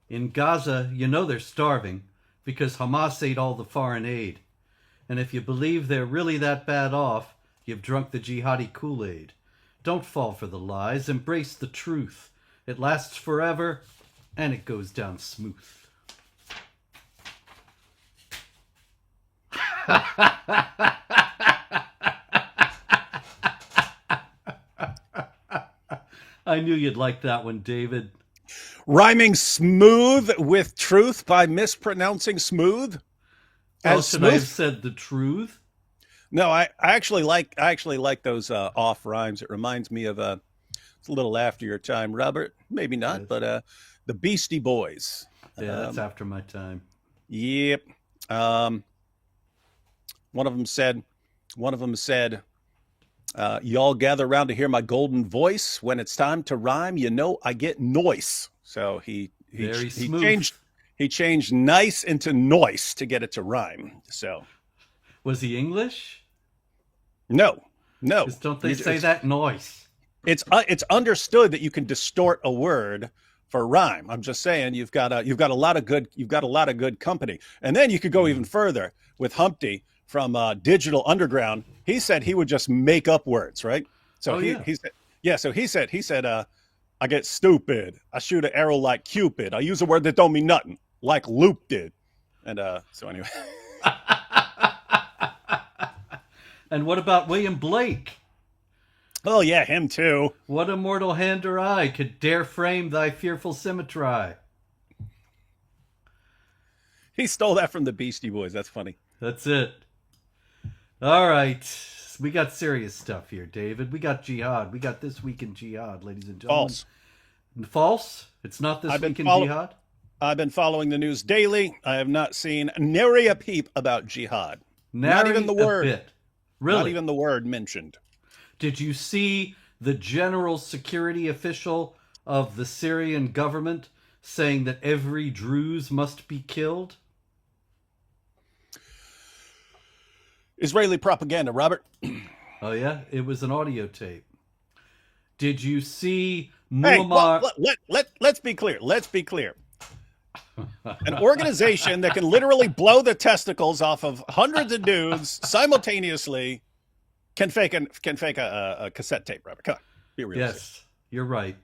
In Gaza, you know they're starving because Hamas ate all the foreign aid. And if you believe they're really that bad off, you've drunk the jihadi Kool-Aid. Don't fall for the lies. Embrace the truth. It lasts forever, and it goes down smooth. I knew you'd like that one, David. Rhyming smooth with truth by mispronouncing smooth. Oh, should I have said the truth? No, I actually like those off rhymes. It reminds me of it's a little after your time, Robert. Maybe not, Yes. but the Beastie Boys. Yeah, that's after my time. Yep. One of them said, y'all gather around to hear my golden voice. When it's time to rhyme, you know I get noise. So he changed nice into noise to get it to rhyme. So was he English? No. Because don't they say that noise? It's understood that you can distort a word for rhyme. I'm just saying you've got a lot of good company, and then you could go even further with Humpty from Digital Underground. He said he would just make up words, right? So he said I get stupid. I shoot an arrow like Cupid. I use a word that don't mean nothing, like Loop did. And so anyway. And what about William Blake? Oh yeah, him too. What immortal hand or eye could dare frame thy fearful symmetry? He stole that from the Beastie Boys. That's funny. That's it. All right. We got serious stuff here, David. We got Jihad. We got This Week in Jihad, ladies and gentlemen. False? It's not This Week in Jihad? I've been following the news daily. I have not seen nary a peep about Jihad. Not even the word. Bit. Really? Not even the word mentioned. Did you see the general security official of the Syrian government saying that every Druze must be killed? Israeli propaganda, Robert. Oh, yeah? It was an audio tape. Did you see Muammar... Hey, let's be clear. Let's be clear. An organization that can literally blow the testicles off of hundreds of dudes simultaneously can fake a cassette tape, Robert. Come on, be realistic. Yes, you're right.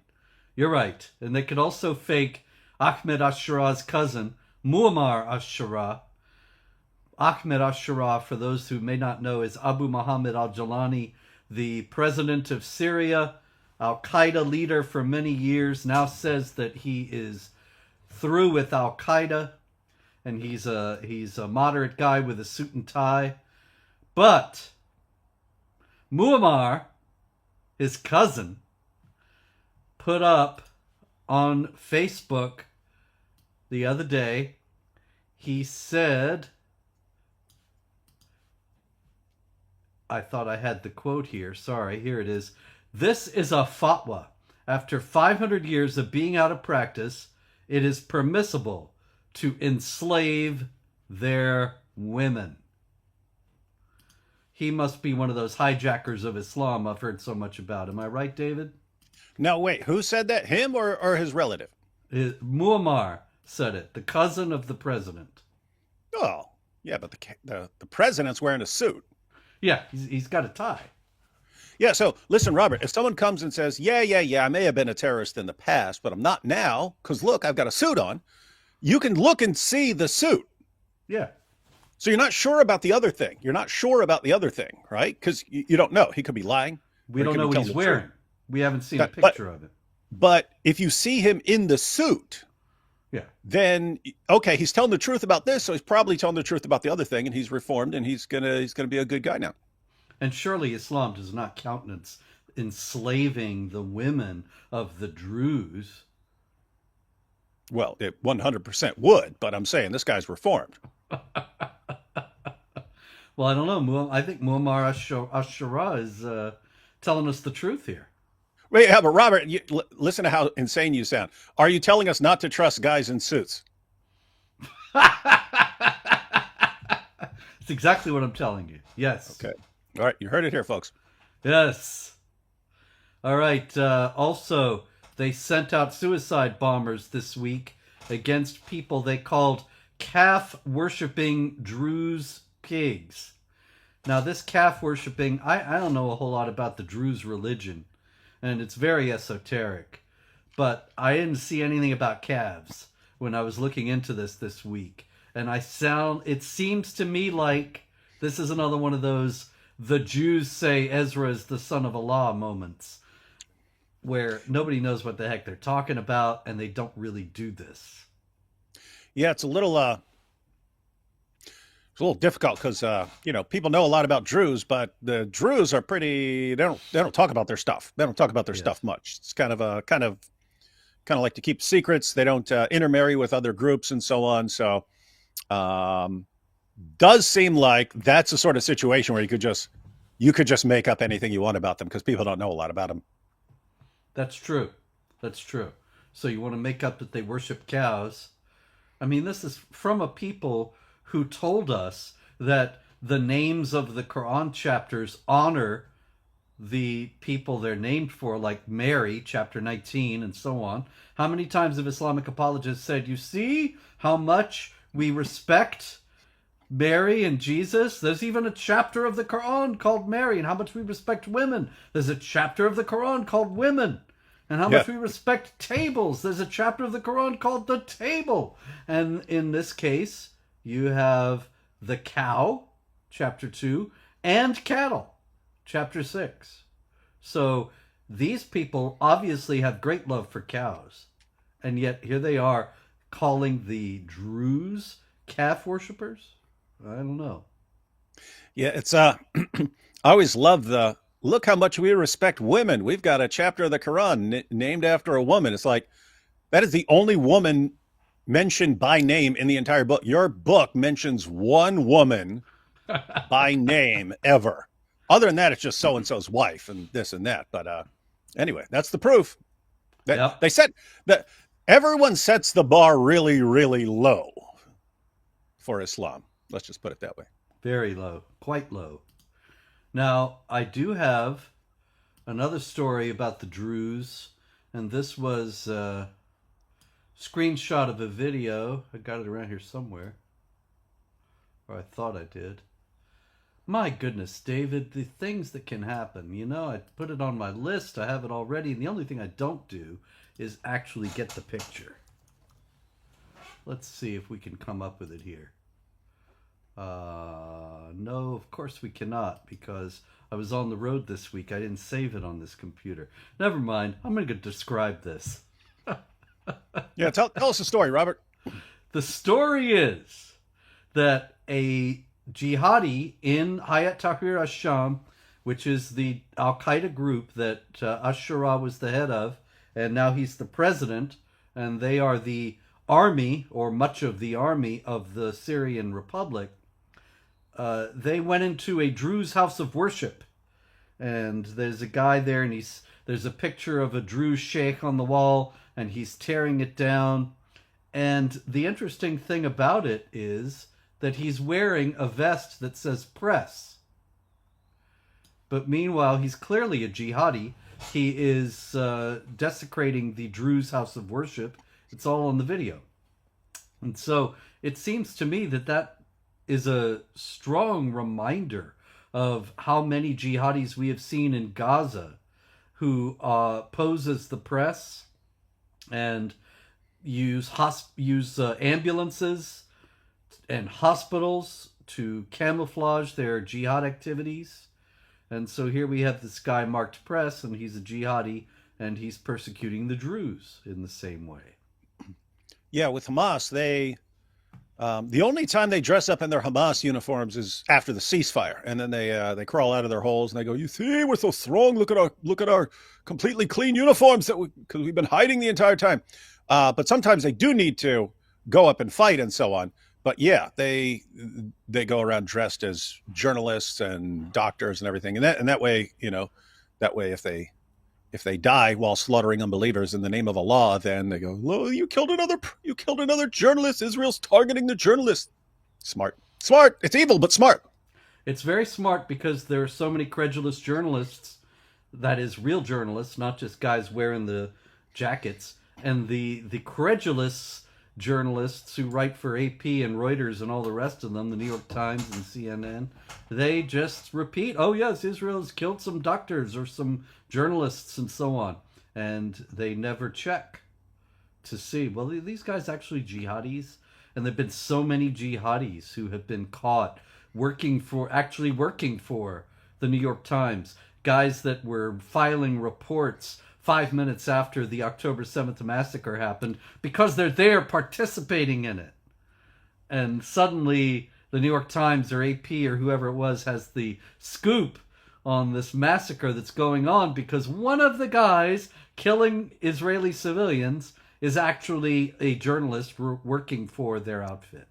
You're right. And they could also fake Ahmed Ashraf's cousin, Muammar Ashraf. Ahmed Ashraf, for those who may not know, is Abu Muhammad al-Jalani, the president of Syria, Al-Qaeda leader for many years, now says that he is through with Al-Qaeda, and he's a moderate guy with a suit and tie. But Muammar, his cousin, put up on Facebook the other day, he said, I thought I had the quote here. Sorry, here it is. This is a fatwa. After 500 years of being out of practice, it is permissible to enslave their women. He must be one of those hijackers of Islam I've heard so much about. Am I right, David? No, wait. Who said that? Him or his relative? Muammar said it, the cousin of the president. Oh, yeah, but the president's wearing a suit. Yeah, he's got a tie. Yeah, so listen, Robert, if someone comes and says, yeah, I may have been a terrorist in the past, but I'm not now, because look, I've got a suit on, you can look and see the suit. Yeah. So you're not sure about the other thing. You're not sure about the other thing, right? Because you don't know. He could be lying. We don't know what he's wearing. We haven't seen a picture of it. But if you see him in the suit, yeah, then okay, he's telling the truth about this, so he's probably telling the truth about the other thing, and he's reformed, and he's gonna be a good guy now. And surely Islam does not countenance enslaving the women of the Druze. Well, it 100% would, but I'm saying this guy's reformed. Well, I don't know. I think Muammar Ashraf is telling us the truth here. Wait, but Robert, listen to how insane you sound. Are you telling us not to trust guys in suits? That's exactly what I'm telling you. Yes. Okay. All right. You heard it here, folks. Yes. All right. Also, they sent out suicide bombers this week against people they called calf-worshipping Druze pigs. Now, this calf-worshipping, I don't know a whole lot about the Druze religion, and it's very esoteric, but I didn't see anything about calves when I was looking into this week. And it seems to me like this is another one of those the Jews say Ezra is the son of Allah moments, where nobody knows what the heck they're talking about, and they don't really do this. Yeah, it's a little difficult because people know a lot about Druze, but the Druze are pretty. They don't talk about their stuff. They don't talk about their stuff much. It's kind of like to keep secrets. They don't intermarry with other groups and so on. So, does seem like that's a sort of situation where you could just make up anything you want about them because people don't know a lot about them. That's true. That's true. So you want to make up that they worship cows. I mean, this is from a people who told us that the names of the Quran chapters honor the people they're named for, like Mary, chapter 19, and so on. How many times have Islamic apologists said, you see how much we respect Mary and Jesus? There's even a chapter of the Quran called Mary, and how much we respect women. There's a chapter of the Quran called women. And how much we respect tables. There's a chapter of the Quran called the table. And in this case, you have the cow, chapter 2, and cattle, chapter 6. So these people obviously have great love for cows. And yet here they are calling the Druze calf worshippers? I don't know. Yeah, it's I always love look how much we respect women. We've got a chapter of the Quran named after a woman. It's like, that is the only woman mentioned by name in the entire book. Your book mentions one woman by name ever. Other than that, it's just so-and-so's wife and this and that. But anyway, that's the proof. They said that everyone sets the bar really, really low for Islam. Let's just put it that way. Very low, quite low. Now, I do have another story about the Druze, and this was a screenshot of a video. I got it around here somewhere, or I thought I did. My goodness, David, the things that can happen. You know, I put it on my list. I have it already, and the only thing I don't do is actually get the picture. Let's see if we can come up with it here. No, of course we cannot, because I was on the road this week. I didn't save it on this computer. Never mind. I'm going to describe this. Yeah, tell us the story, Robert. The story is that a jihadi in Hayat Tahrir al-Sham, which is the Al-Qaeda group that Ashura was the head of, and now he's the president, and they are the army, or much of the army, of the Syrian Republic. They went into a Druze house of worship, and there's a guy there, and there's a picture of a Druze sheikh on the wall, and he's tearing it down. And the interesting thing about it is that he's wearing a vest that says press. But meanwhile, he's clearly a jihadi. He is desecrating the Druze house of worship. It's all on the video. And so it seems to me that is a strong reminder of how many jihadis we have seen in Gaza who pose as the press and use ambulances and hospitals to camouflage their jihad activities. And so here we have this guy marked press, and he's a jihadi, and he's persecuting the Druze in the same way. Yeah, with Hamas, the only time they dress up in their Hamas uniforms is after the ceasefire, and then they crawl out of their holes and they go, "You see, we're so strong. Look at our completely clean uniforms because we've been hiding the entire time." But sometimes they do need to go up and fight and so on. But yeah, they go around dressed as journalists and doctors and everything, and that way, if they die while slaughtering unbelievers in the name of Allah, then they go, "Oh, you killed another journalist. Israel's targeting the journalist." Smart. It's evil, but smart. It's very smart because there are so many credulous journalists, that is, real journalists, not just guys wearing the jackets. And the credulous journalists who write for AP and Reuters and all the rest of them, the New York Times and CNN, they just repeat, oh yes, Israel has killed some doctors or some journalists and so on. And they never check to see, well, these guys actually jihadis? And there have been so many jihadis who have been caught actually working for the New York Times. Guys that were filing reports 5 minutes after the October 7th massacre happened because they're there participating in it. And suddenly the New York Times or AP or whoever it was has the scoop on this massacre that's going on because one of the guys killing Israeli civilians is actually a journalist working for their outfit.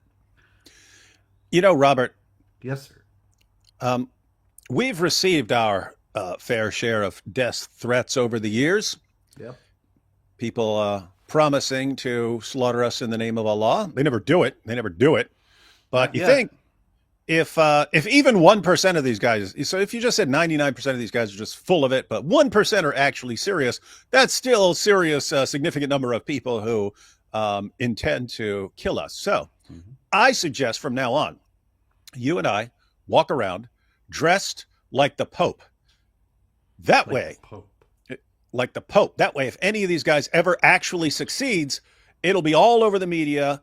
You know, Robert. Yes, sir. We've received our fair share of death threats over the years. Yep. People promising to slaughter us in the name of Allah. They never do it. But you think if even 1% of these guys, so if you just said 99% of these guys are just full of it, but 1% are actually serious, that's still a serious, significant number of people who intend to kill us. So I suggest from now on, you and I walk around dressed like the Pope. That way, like the Pope. That way, if any of these guys ever actually succeeds, it'll be all over the media.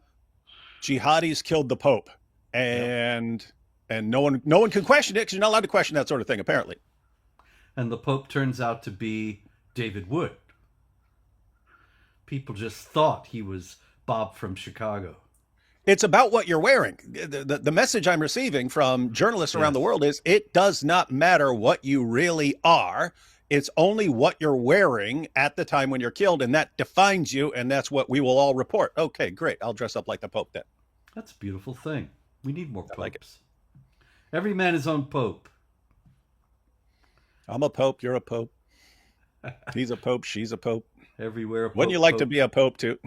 Jihadis killed the Pope, and no one can question it because you're not allowed to question that sort of thing, apparently. And the Pope turns out to be David Wood. People just thought he was Bob from Chicago. It's about what you're wearing. The message I'm receiving from journalists around the world is it does not matter what you really are. It's only what you're wearing at the time when you're killed, and that defines you, and that's what we will all report. Okay, great. I'll dress up like the Pope then. That's a beautiful thing. We need more popes. I like it. Every man his own Pope. I'm a Pope. You're a Pope. He's a Pope. She's a Pope. Everywhere a Pope. Wouldn't you like to be a Pope too?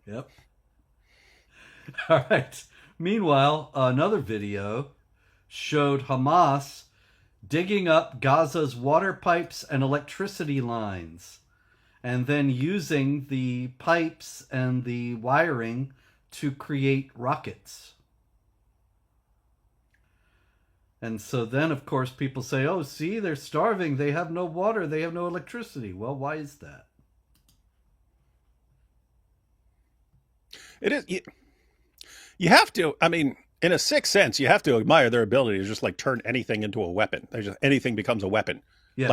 Yep. All right. Meanwhile, another video showed Hamas digging up Gaza's water pipes and electricity lines and then using the pipes and the wiring to create rockets. And so then, of course, people say, oh, see, they're starving. They have no water. They have no electricity. Well, why is that? It is. You have to, I mean, in a sixth sense, you have to admire their ability to just like turn anything into a weapon. There's just anything becomes a weapon. Yes.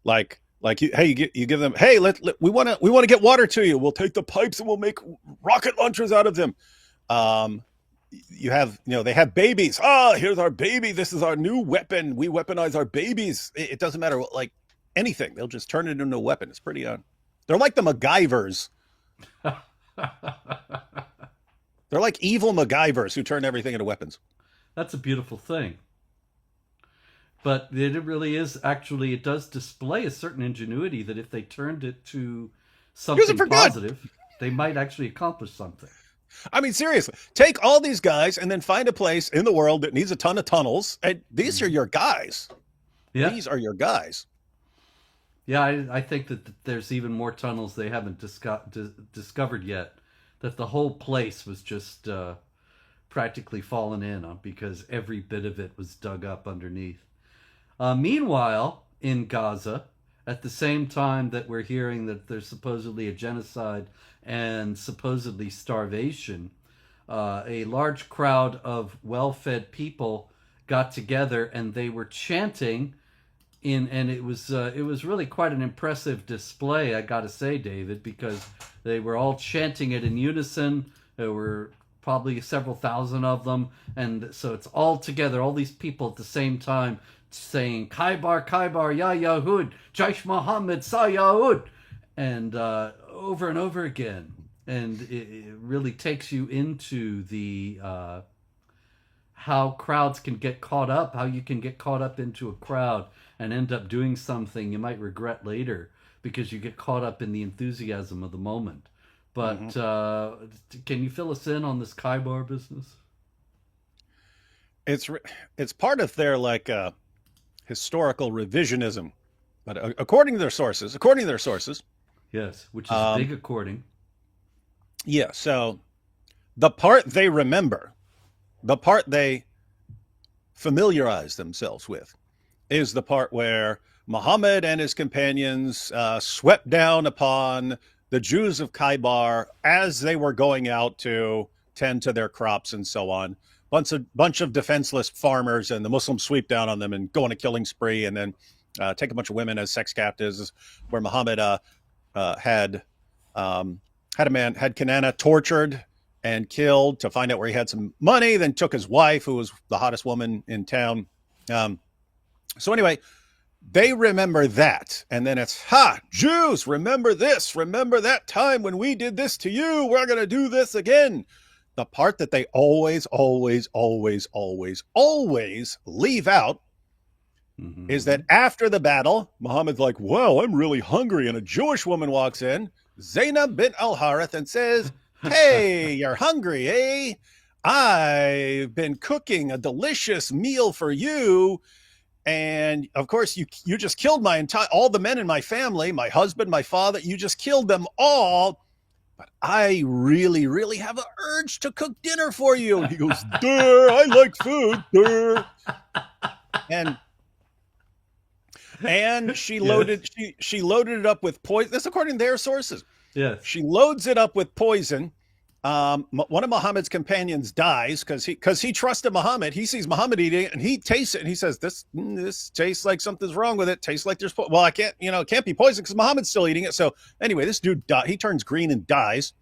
Like you give them, hey, we want to get water to you. We'll take the pipes and we'll make rocket launchers out of them. They have babies. Here's our baby. This is our new weapon. We weaponize our babies. It doesn't matter what, like anything. They'll just turn it into a weapon. It's pretty, they're like the MacGyvers. They're like evil MacGyvers who turn everything into weapons. That's a beautiful thing. But it really is actually, it does display a certain ingenuity that if they turned it to something positive, they might actually accomplish something. I mean, seriously, take all these guys and then find a place in the world that needs a ton of tunnels. And these are your guys. Yeah. These are your guys. Yeah, I think that there's even more tunnels they haven't discovered yet. That the whole place was just practically fallen in on because every bit of it was dug up underneath. Meanwhile, in Gaza, at the same time that we're hearing that there's supposedly a genocide and supposedly starvation, a large crowd of well-fed people got together and they were chanting and it was really quite an impressive display, I got to say, David, because they were all chanting it in unison. There were probably several thousand of them, and so it's all together, all these people at the same time saying Khaybar, Khaybar, Ya Yahud, Jaish Muhammad, Sa Yahud, and over and over again. And it really takes you into the how crowds can get caught up, how you can get caught up into a crowd and end up doing something you might regret later because you get caught up in the enthusiasm of the moment. But can you fill us in on this Khaybar business? It's part of their historical revisionism, but according to their sources, yes, which is big according. Yeah. So the part they remember, the part they familiarize themselves with, is the part where Muhammad and his companions swept down upon the Jews of Khaybar as they were going out to tend to their crops and so on. Bunch of defenseless farmers, and the Muslims sweep down on them and go on a killing spree, and then take a bunch of women as sex captives. Where Muhammad had Kanana tortured and killed to find out where he had some money, then took his wife, who was the hottest woman in town. So anyway, they remember that. And then it's, Jews, remember this. Remember that time when we did this to you. We're going to do this again. The part that they always, always, always, always, always leave out is that after the battle, Muhammad's like, well, I'm really hungry. And a Jewish woman walks in, Zainab bint al-Harith, and says, hey, you're hungry, eh? I've been cooking a delicious meal for you. And of course, you just killed all the men in my family, my husband, my father, you just killed them all. But I really, really have an urge to cook dinner for you. And he goes, duh, I like food, duh. And she loaded it up with poison. That's according to their sources. Yes. She loads it up with poison. One of Muhammad's companions dies because he trusted Muhammad. He sees Muhammad eating it and he tastes it and he says, this tastes like something's wrong with it. Tastes like there's well, I can't, it can't be poison because Muhammad's still eating it. So anyway, this dude he turns green and dies.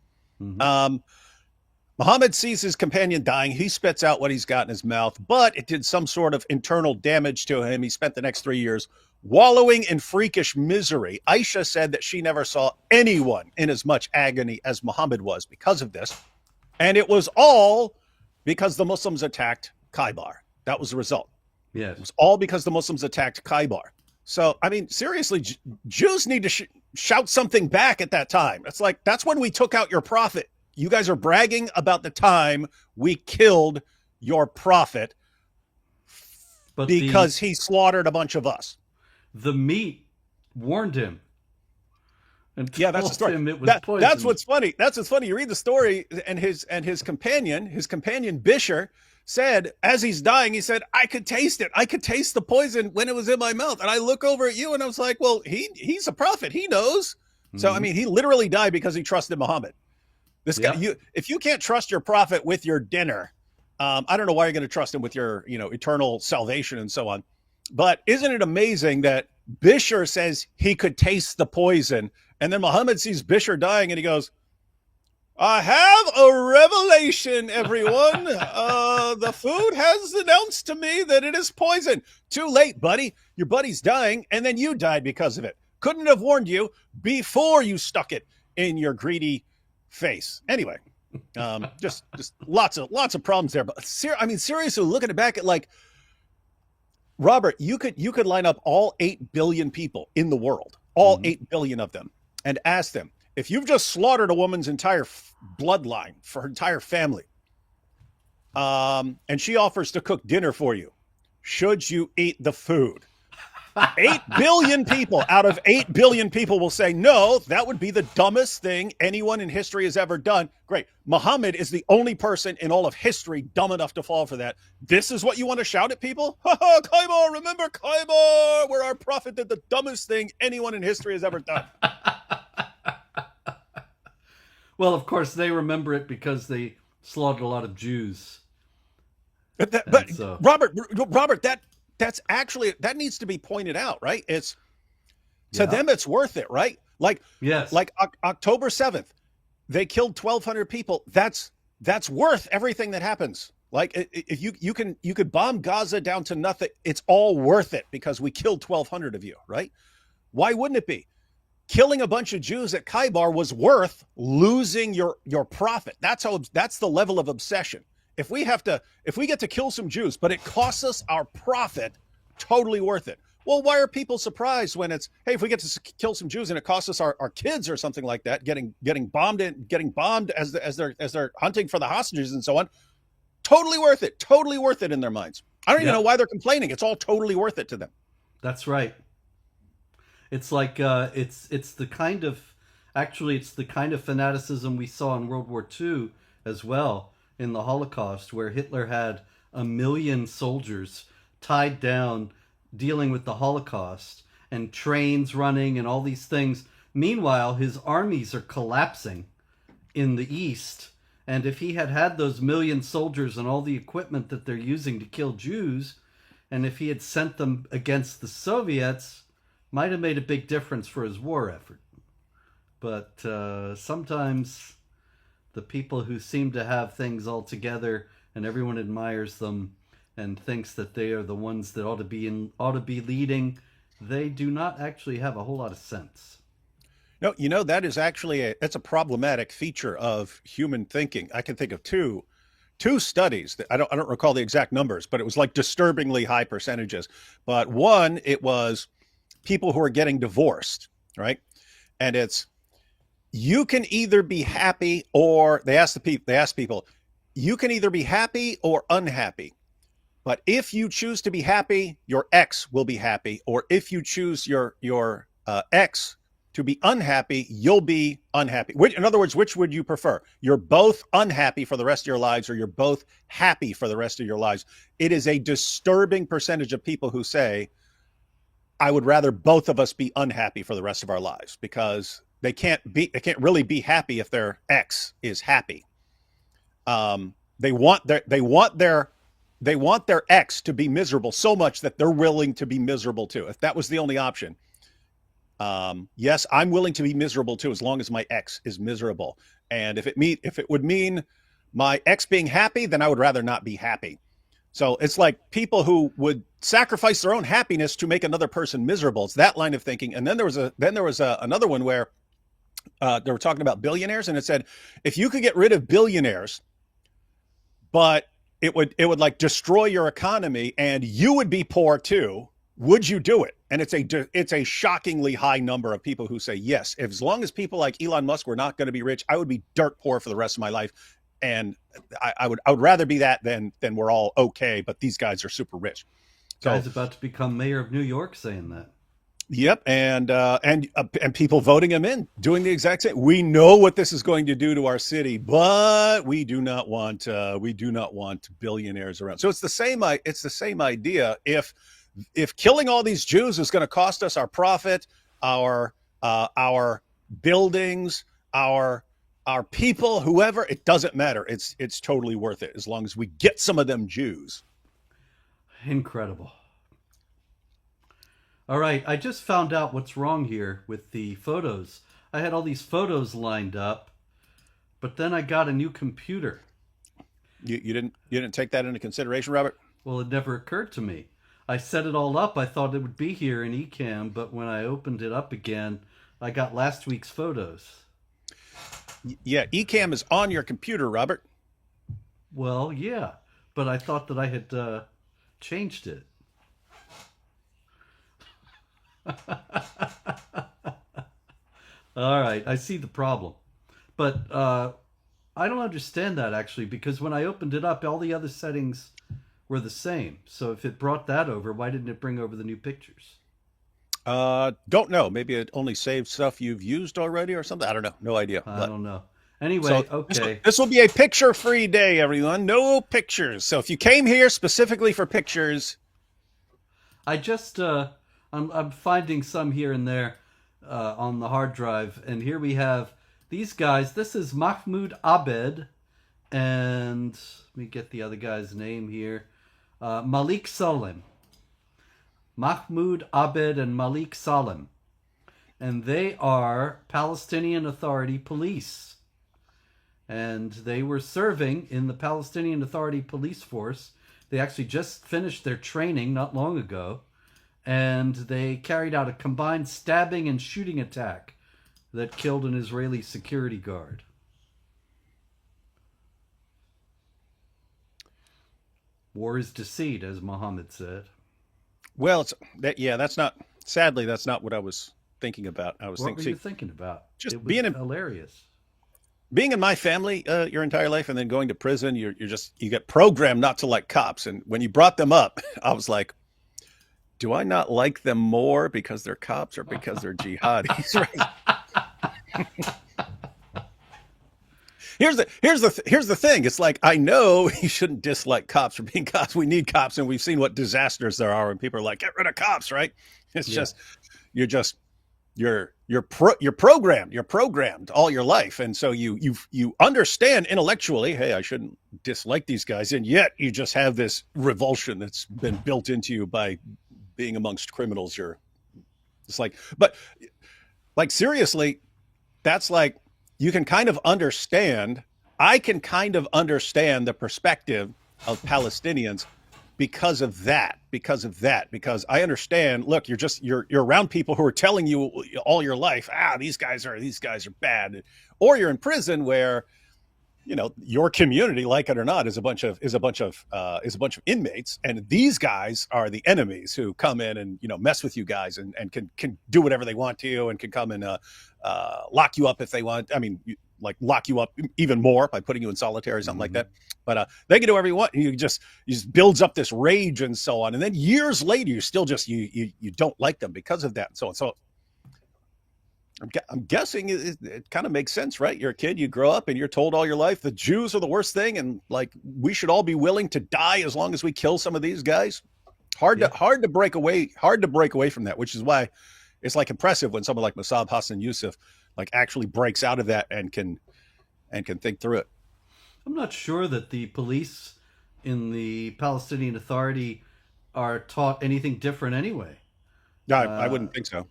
Muhammad sees his companion dying. He spits out what he's got in his mouth, but it did some sort of internal damage to him. He spent the next 3 years wallowing in freakish misery. Aisha said that she never saw anyone in as much agony as Muhammad was because of this. And it was all because the Muslims attacked Khaybar. That was the result. Yes. It was all because the Muslims attacked Khaybar. So, I mean, seriously, Jews need to shout something back at that time. It's like, that's when we took out your prophet. You guys are bragging about the time we killed your prophet because he slaughtered a bunch of us. The meat warned him. And yeah, that's the story. It was poison. That's what's funny. That's what's funny. You read the story, and his companion Bishr said, as he's dying, he said, I could taste it. I could taste the poison when it was in my mouth. And I look over at you and I was like, well, he's a prophet. He knows. So, I mean, he literally died because he trusted Muhammad. This guy, if you can't trust your prophet with your dinner, I don't know why you're going to trust him with your, eternal salvation and so on. But isn't it amazing that Bishr says he could taste the poison, and then Muhammad sees Bishr dying and he goes, I have a revelation, everyone. The food has announced to me that it is poison. Too late, buddy. Your buddy's dying, and then you died because of it. Couldn't have warned you before you stuck it in your greedy face. Anyway, just lots of problems there. But seriously, looking it back at, like, Robert, you could line up all 8 billion people in the world, all 8 billion of them, and ask them, if you've just slaughtered a woman's entire bloodline for her entire family, and she offers to cook dinner for you, should you eat the food? 8 billion people out of 8 billion people will say, no, that would be the dumbest thing anyone in history has ever done. Great. Muhammad is the only person in all of history dumb enough to fall for that. This is what you want to shout at people? Ha ha, Khaybar, remember Khaybar, where our prophet did the dumbest thing anyone in history has ever done. Well, of course, they remember it because they slaughtered a lot of Jews. Robert, that's actually, that needs to be pointed out, right? It's to them, it's worth it, right? Like, yes, like October 7th, they killed 1,200 people. That's worth everything that happens. Like, if you could bomb Gaza down to nothing, it's all worth it because we killed 1,200 of you, right? Why wouldn't it be? Killing a bunch of Jews at Khaybar was worth losing your prophet. That's the level of obsession. If we get to kill some Jews, but it costs us our prophet, totally worth it. Well, why are people surprised when it's, hey, if we get to kill some Jews and it costs us our kids or something like that, getting bombed as they're hunting for the hostages and so on? Totally worth it in their minds. I don't even know why they're complaining. It's all totally worth it to them. That's right. It's like it's the kind of Actually, it's the kind of fanaticism we saw in World War II as well, in the Holocaust, where Hitler had 1 million soldiers tied down dealing with the Holocaust and trains running and all these things. Meanwhile, his armies are collapsing in the East. And if he had had those 1 million soldiers and all the equipment that they're using to kill Jews, and if he had sent them against the Soviets, might have made a big difference for his war effort. But sometimes the people who seem to have things all together and everyone admires them and thinks that they are the ones that ought to be leading, they do not actually have a whole lot of sense. No, that is actually that's a problematic feature of human thinking. I can think of two studies that I don't recall the exact numbers, but it was like disturbingly high percentages. But one, it was people who are getting divorced, right? And it's, you can either be happy, or they ask people, you can either be happy or unhappy. But if you choose to be happy, your ex will be happy. Or if you choose your ex to be unhappy, you'll be unhappy. In other words, which would you prefer? You're both unhappy for the rest of your lives, or you're both happy for the rest of your lives. It is a disturbing percentage of people who say, I would rather both of us be unhappy for the rest of our lives, because they can't really be happy if their ex is happy. They want their ex to be miserable so much that they're willing to be miserable too. If that was the only option, yes, I'm willing to be miserable too, as long as my ex is miserable. And if it would mean my ex being happy, then I would rather not be happy. So it's like people who would sacrifice their own happiness to make another person miserable. It's that line of thinking. And then there was another one where they were talking about billionaires, and it said, if you could get rid of billionaires, but it would like destroy your economy and you would be poor too, would you do it? And it's a shockingly high number of people who say yes. As long as people like Elon Musk were not going to be rich, I would be dirt poor for the rest of my life. And I would rather be that than we're all okay, but these guys are super rich. So, guy's about to become mayor of New York saying that. Yep, and people voting him in, doing the exact same. We know what this is going to do to our city, but we do not want billionaires around. So it's the same idea. If killing all these Jews is going to cost us our profit, our buildings, our people, whoever, it doesn't matter. It's totally worth it as long as we get some of them Jews. Incredible. All right, I just found out what's wrong here with the photos. I had all these photos lined up, but then I got a new computer. You didn't take that into consideration, Robert? Well, it never occurred to me. I set it all up. I thought it would be here in Ecamm, but when I opened it up again, I got last week's photos. Yeah, Ecamm is on your computer, Robert. Well, yeah, but I thought that I had changed it. All right, I see the problem. But I don't understand that, actually, because when I opened it up, all the other settings were the same. So if it brought that over, why didn't it bring over the new pictures? Don't know. Maybe it only saved stuff you've used already or something. I don't know. No idea. I don't know. Anyway, so okay. This will be a picture-free day, everyone. No pictures. So if you came here specifically for pictures... I just... I'm finding some here and there on the hard drive. And here we have these guys. This is Mahmoud Abed. And let me get the other guy's name here. Malik Salem. Mahmoud Abed and Malik Salem. And they are Palestinian Authority police. And they were serving in the Palestinian Authority police force. They actually just finished their training not long ago. And they carried out a combined stabbing and shooting attack that killed an Israeli security guard. War is deceit, as Muhammad said. Well, that's not what I was thinking about. What were you thinking about? Just it was hilarious. Being in my family your entire life and then going to prison, you get programmed not to like cops. And when you brought them up, I was like, do I not like them more because they're cops or because they're jihadis? Right? Here's the thing. It's like, I know you shouldn't dislike cops for being cops. We need cops, and we've seen what disasters there are when people are like, get rid of cops, right? It's Yeah. just you're programmed all your life, and so you understand intellectually, hey, I shouldn't dislike these guys, and yet you just have this revulsion that's been built into you by being amongst criminals. It's like, but like, seriously, that's like, you can kind of understand. I can kind of understand the perspective of Palestinians because because I understand. Look, you're around people who are telling you all your life, these guys are bad, or you're in prison where, your community, like it or not, is a bunch of inmates, and these guys are the enemies who come in and mess with you guys, and can do whatever they want to you, and can come and lock you up if they want. I mean, like, lock you up even more by putting you in solitary or something like that. But they can do whatever you want. You just builds up this rage and so on, and then years later, you still just you don't like them because of that, and so on. So I'm guessing it kind of makes sense, right? You're a kid, you grow up, and you're told all your life the Jews are the worst thing, and like, we should all be willing to die as long as we kill some of these guys. Hard to break away from that, which is why it's like impressive when someone like Mossab Hassan Yusuf like actually breaks out of that and can think through it. I'm not sure that the police in the Palestinian Authority are taught anything different anyway. No, I wouldn't think so.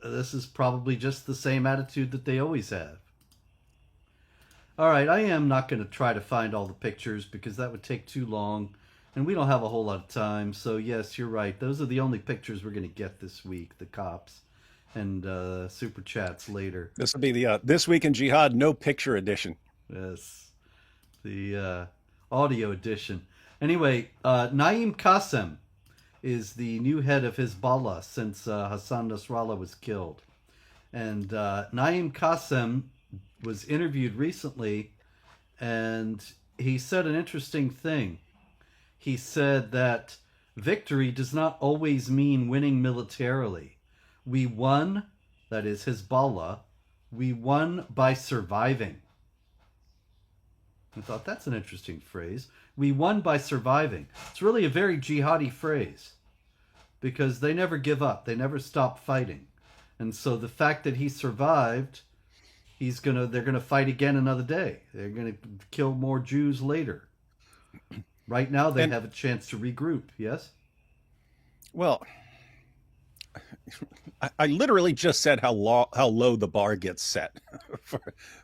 This is probably just the same attitude that they always have. All right, I am not going to try to find all the pictures because that would take too long, and we don't have a whole lot of time. So yes, you're right. Those are the only pictures we're going to get this week, the cops, and super chats later. This will be the This Week in Jihad no picture edition. Yes, the audio edition. Anyway, Naim Qassem is the new head of Hezbollah since Hassan Nasrallah was killed. And Naim Qassem was interviewed recently, and he said an interesting thing. He said that victory does not always mean winning militarily. We won, that is Hezbollah, we won by surviving. I thought that's an interesting phrase. We won by surviving. It's really a very jihadi phrase because they never give up. They never stop fighting. And so the fact that he survived, they're gonna fight again another day. They're gonna kill more Jews later. Right now they have a chance to regroup, yes? Well, I literally just said how low the bar gets set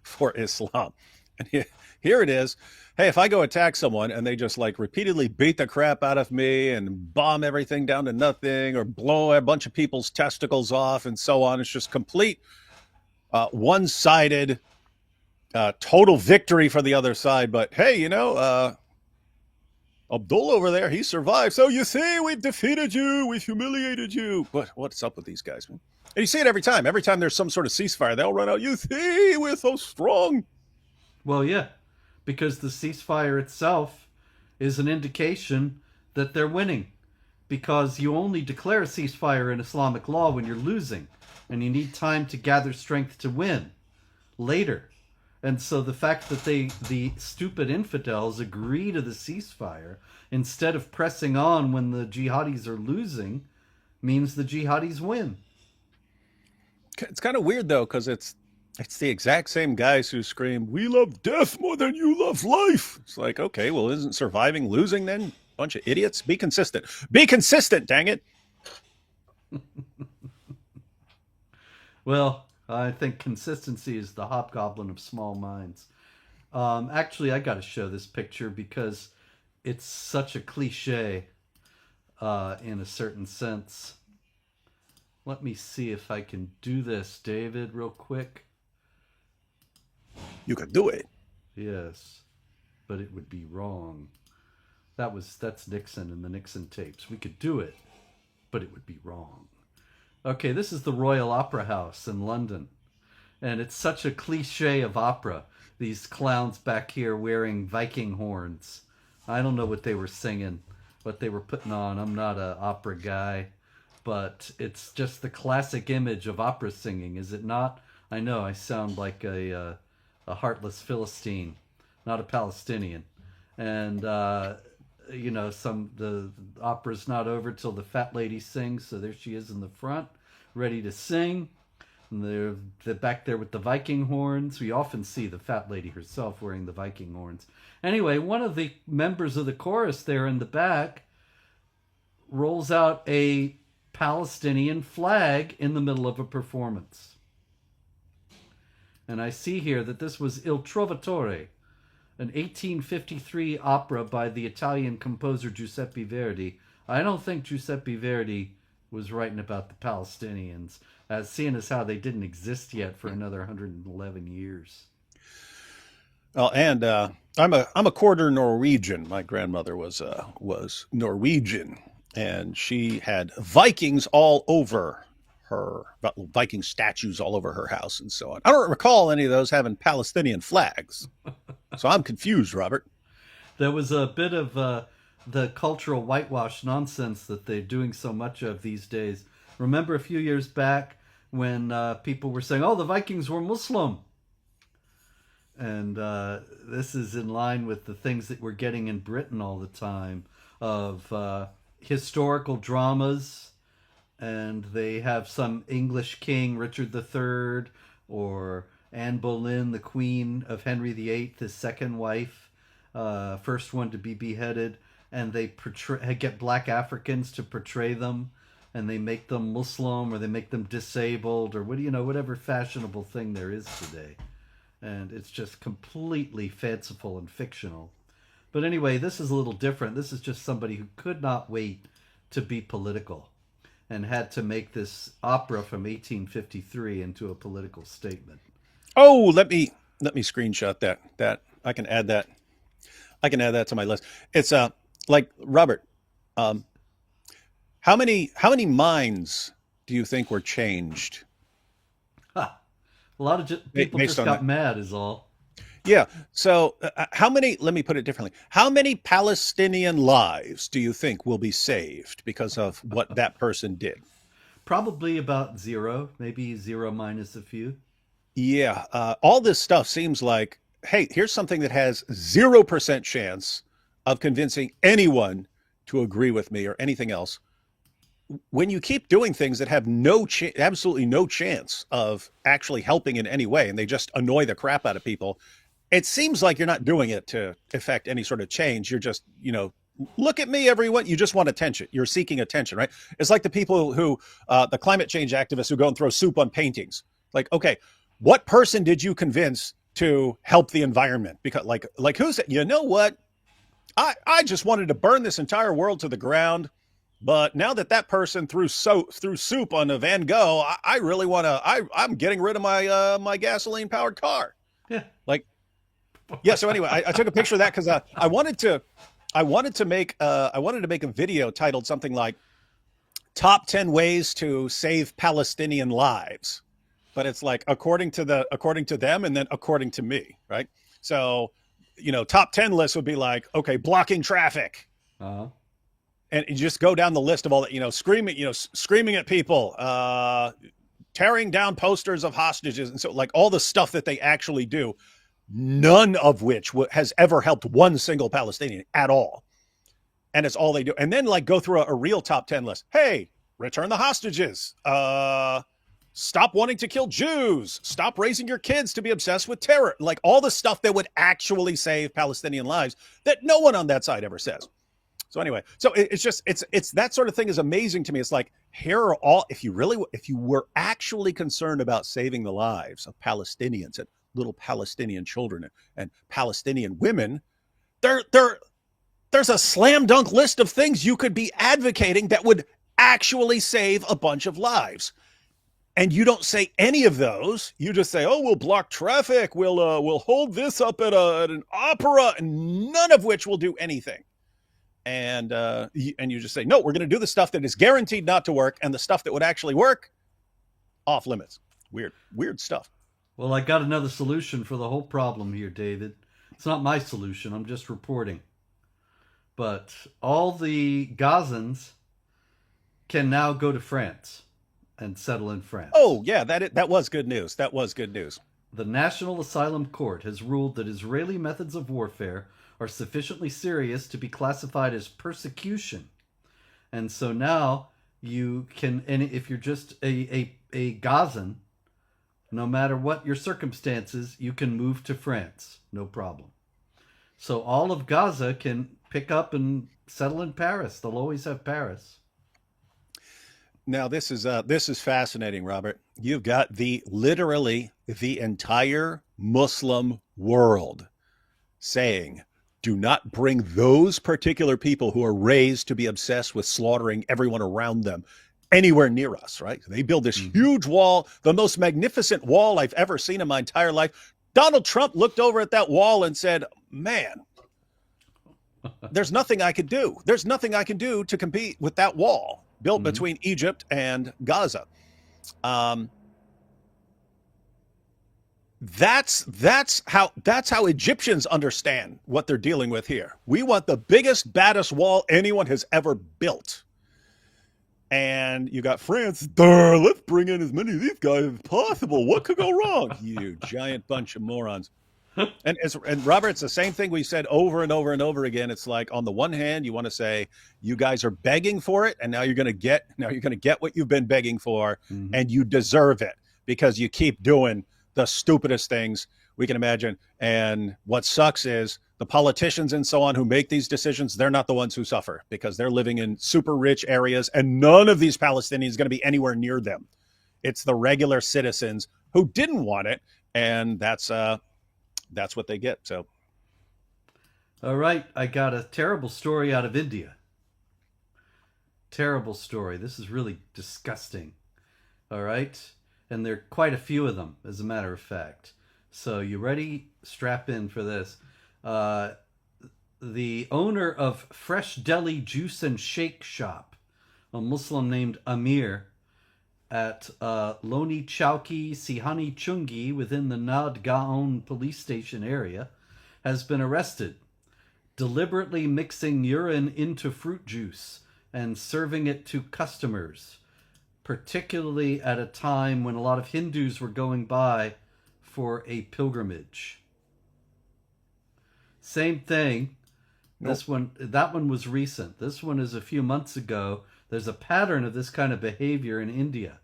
for Islam. And here it is. Hey, if I go attack someone and they just like repeatedly beat the crap out of me and bomb everything down to nothing, or blow a bunch of people's testicles off and so on, it's just complete one-sided total victory for the other side. But hey, Abdullah over there, he survived. So you see, we've defeated you, we've humiliated you. What's up with these guys, man? And you see it every time. Every time there's some sort of ceasefire, they'll run out. You see, we're so strong. Well, yeah, because the ceasefire itself is an indication that they're winning. Because you only declare a ceasefire in Islamic law when you're losing, and you need time to gather strength to win later. And so the fact that the stupid infidels agree to the ceasefire instead of pressing on when the jihadis are losing means the jihadis win. It's kind of weird, though, because it's the exact same guys who scream, "We love death more than you love life." It's like, okay, well, isn't surviving losing then? Bunch of idiots. Be consistent. Be consistent, dang it. Well, I think consistency is the hobgoblin of small minds. Actually, I got to show this picture because it's such a cliche in a certain sense. Let me see if I can do this, David, real quick. You can do it. Yes, but it would be wrong. That's Nixon and the Nixon tapes. We could do it, but it would be wrong. Okay, this is the Royal Opera House in London. And it's such a cliche of opera. These clowns back here wearing Viking horns. I don't know what they were singing, what they were putting on. I'm not an opera guy. But it's just the classic image of opera singing, is it not? I know I sound like a heartless Philistine, not a Palestinian. And the opera's not over till the fat lady sings. So there she is in the front, ready to sing. And they're back there with the Viking horns. We often see the fat lady herself wearing the Viking horns. Anyway, one of the members of the chorus there in the back rolls out a Palestinian flag in the middle of a performance. And I see here that this was Il Trovatore, an 1853 opera by the Italian composer Giuseppe Verdi. I don't think Giuseppe Verdi was writing about the Palestinians, seeing as how they didn't exist yet for another 111 years. Well, and I'm a quarter Norwegian. My grandmother was Norwegian, and she had Vikings all over her, Viking statues all over her house and so on. I don't recall any of those having Palestinian flags. So I'm confused, Robert. There was a bit of the cultural whitewash nonsense that they're doing so much of these days. Remember a few years back when people were saying, oh, the Vikings were Muslim. And this is in line with the things that we're getting in Britain all the time of historical dramas. And they have some English king, Richard III, or Anne Boleyn, the queen of Henry VIII, his second wife, first one to be beheaded. And they get black Africans to portray them. And they make them Muslim, or they make them disabled, or whatever fashionable thing there is today. And it's just completely fanciful and fictional. But anyway, this is a little different. This is just somebody who could not wait to be political and had to make this opera from 1853 into a political statement. Oh, let me screenshot that. I can add that. I can add that to my list. It's like Robert. How many minds do you think were changed? A lot of people just got mad is all. Yeah. So how many, let me put it differently. How many Palestinian lives do you think will be saved because of what that person did? Probably about zero, maybe zero minus a few. Yeah. All this stuff seems like, hey, here's something that has 0% chance of convincing anyone to agree with me or anything else. When you keep doing things that have absolutely no chance of actually helping in any way, and they just annoy the crap out of people, it seems like you're not doing it to effect any sort of change. You're just, look at me, everyone. You just want attention. You're seeking attention, right? It's like the people who, the climate change activists who go and throw soup on paintings. Like, okay, what person did you convince to help the environment? Because like who said, you know what? I just wanted to burn this entire world to the ground. But now that person threw soup on a Van Gogh, I really want to. I'm getting rid of my gasoline powered car. Yeah. Yeah. So anyway, I took a picture of that because I wanted to make a video titled something like "Top 10 Ways to Save Palestinian Lives," but it's like according to them and then according to me, right? So, top 10 list would be like, okay, blocking traffic. Uh-huh. And you just go down the list of all that, screaming at people, tearing down posters of hostages. And so like all the stuff that they actually do, none of which has ever helped one single Palestinian at all. And it's all they do. And then like go through a real top 10 list. Hey, return the hostages. Stop wanting to kill Jews. Stop raising your kids to be obsessed with terror. Like all the stuff that would actually save Palestinian lives that no one on that side ever says. So anyway, it's that sort of thing is amazing to me. It's like, here are all, if you were actually concerned about saving the lives of Palestinians and little Palestinian children and Palestinian women, there's a slam dunk list of things you could be advocating that would actually save a bunch of lives. And you don't say any of those. You just say, oh, we'll block traffic. We'll hold this up at an opera, and none of which will do anything. And you just say, no, we're going to do the stuff that is guaranteed not to work, and the stuff that would actually work, off limits. Weird stuff. Well, I got another solution for the whole problem here, David. It's not my solution. I'm just reporting. But all the Gazans can now go to France. and settle in France. Oh, yeah, that was good news. That was good news. The National Asylum Court has ruled that Israeli methods of warfare are sufficiently serious to be classified as persecution. And so now you can, and if you're just a Gazan, no matter what your circumstances, you can move to France, no problem. So all of Gaza can pick up and settle in Paris. They'll always have Paris. Now this is fascinating, Robert. You've got literally the entire Muslim world saying, do not bring those particular people who are raised to be obsessed with slaughtering everyone around them anywhere near us, right? They build this huge wall, the most magnificent wall I've ever seen in my entire life. Donald Trump looked over at that wall and said, man, there's nothing I could do. There's nothing I can do to compete with that wall built between Egypt and Gaza. That's how Egyptians understand what they're dealing with here. We want the biggest, baddest wall anyone has ever built. And you got France, let's bring in as many of these guys as possible. What could go wrong? You giant bunch of morons. And Robert, it's the same thing we said over and over and over again. It's like, on the one hand, you want to say you guys are begging for it, and now you're going to get what you've been begging for, and you deserve it because you keep doing the stupidest things we can imagine. And what sucks is the politicians and so on who make these decisions, they're not the ones who suffer because they're living in super rich areas, and none of these Palestinians are going to be anywhere near them. It's the regular citizens who didn't want it, and that's what they get. So, all right, I got a terrible story out of India. Terrible story. This is really disgusting. All right, and there are quite a few of them, as a matter of fact. So, you ready? Strap in for this. The owner of Fresh Deli Juice and Shake Shop, a Muslim named Amir, at Loni Chowki Sihani Chungi within the Nadgaon police station area, has been arrested, deliberately mixing urine into fruit juice and serving it to customers, particularly at a time when a lot of Hindus were going by for a pilgrimage. Same thing. Nope. That one was recent. This one is a few months ago. There's a pattern of this kind of behavior in India.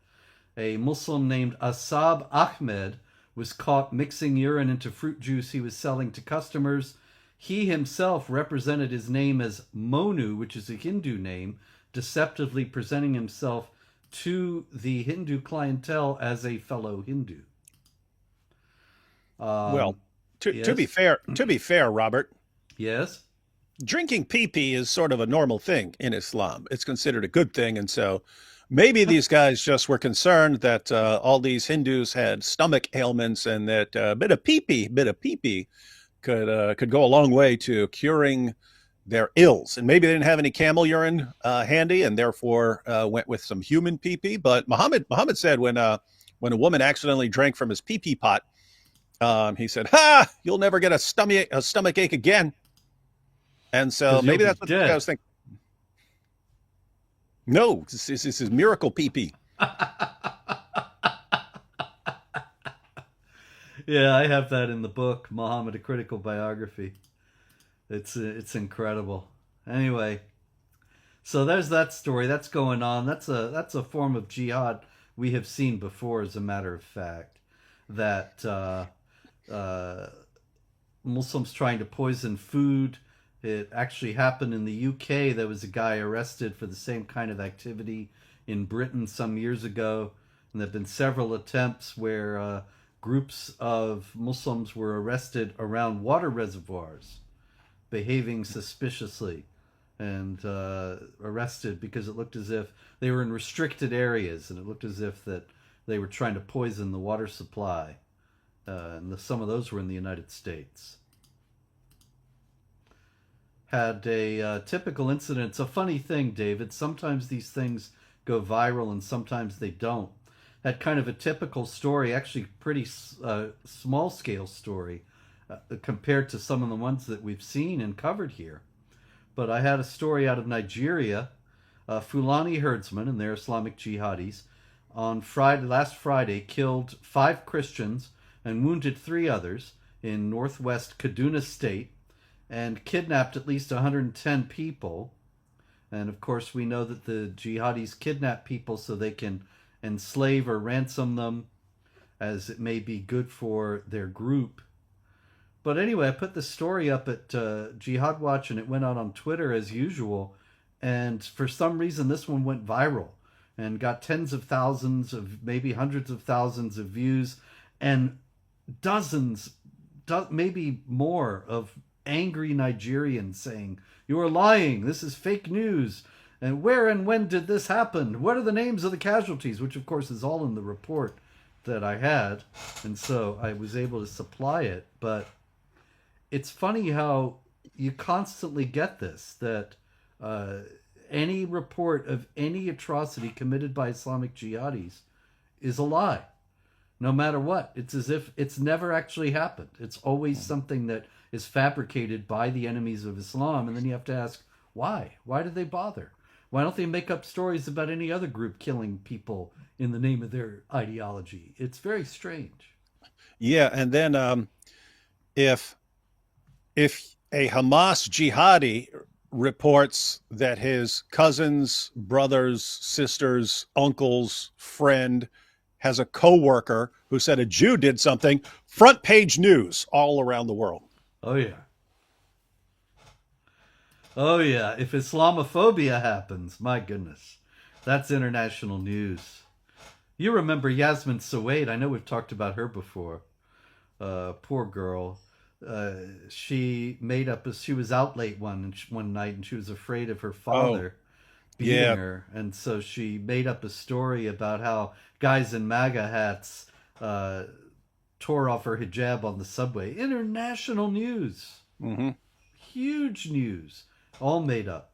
A Muslim named Asab Ahmed was caught mixing urine into fruit juice he was selling to customers. He himself represented his name as Monu, which is a Hindu name, deceptively presenting himself to the Hindu clientele as a fellow Hindu. Well, yes? to be fair, Robert. Yes. Drinking pee-pee is sort of a normal thing in Islam. It's considered a good thing, and so maybe these guys just were concerned that all these Hindus had stomach ailments, and that a bit of pee-pee could go a long way to curing their ills. And maybe they didn't have any camel urine handy, and therefore went with some human pee-pee. But Muhammad said when a woman accidentally drank from his pee-pee pot, he said, "Ha! You'll never get a stomach ache again." And so maybe that's what the guy was thinking. No, this is miracle pee-pee. Yeah, I have that in the book, Muhammad: A Critical Biography. It's incredible. Anyway, so there's that story. That's going on. That's a form of jihad we have seen before, as a matter of fact. That Muslims trying to poison food. It actually happened in the UK. There was a guy arrested for the same kind of activity in Britain some years ago. And there have been several attempts where groups of Muslims were arrested around water reservoirs, behaving suspiciously, and arrested because it looked as if they were in restricted areas, and it looked as if that they were trying to poison the water supply. And some of those were in the United States. Had a typical incident. It's a funny thing, David. Sometimes these things go viral and sometimes they don't. Had kind of a typical story, actually pretty small-scale story compared to some of the ones that we've seen and covered here. But I had a story out of Nigeria. Fulani herdsmen and their Islamic jihadis on last Friday, killed 5 Christians and wounded 3 others in northwest Kaduna State, and kidnapped at least 110 people. And of course, we know that the jihadis kidnap people so they can enslave or ransom them, as it may be good for their group. But anyway, I put the story up at Jihad Watch, and it went out on Twitter as usual. And for some reason, this one went viral and got tens of thousands of, maybe hundreds of thousands of views, and dozens, maybe more, of angry Nigerians saying, "You are lying. This is fake news. And where and when did this happen? What are the names of the casualties?" Which, of course, is all in the report that I had. And so I was able to supply it. But it's funny how you constantly get this, that any report of any atrocity committed by Islamic jihadis is a lie. No matter what. It's as if it's never actually happened. It's always something that is fabricated by the enemies of Islam. And then you have to ask, why? Why do they bother? Why don't they make up stories about any other group killing people in the name of their ideology? It's very strange. Yeah, and then if a Hamas jihadi reports that his cousins, brothers, sisters, uncles, friend has a coworker who said a Jew did something, front page news all around the world. Oh, yeah. Oh, yeah. If Islamophobia happens, my goodness, that's international news. You remember Yasmin Suwaid. I know we've talked about her before. Poor girl. She was out late one night, and she was afraid of her father beating her. And so she made up a story about how guys in MAGA hats tore off her hijab on the subway. International news. Mm-hmm. Huge news. All made up.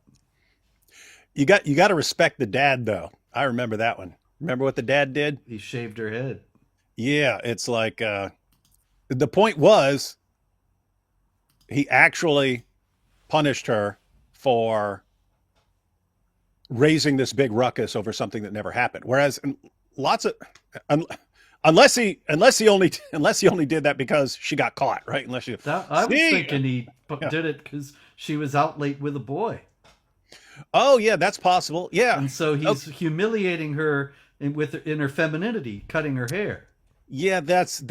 You got to respect the dad, though. I remember that one. Remember what the dad did? He shaved her head. Yeah, it's like the point was he actually punished her for raising this big ruckus over something that never happened. Whereas unless he only did that because she got caught, right? I was thinking he did it because she was out late with a boy. Oh yeah, that's possible. Yeah, and so he's humiliating her in her femininity, cutting her hair. Yeah, that's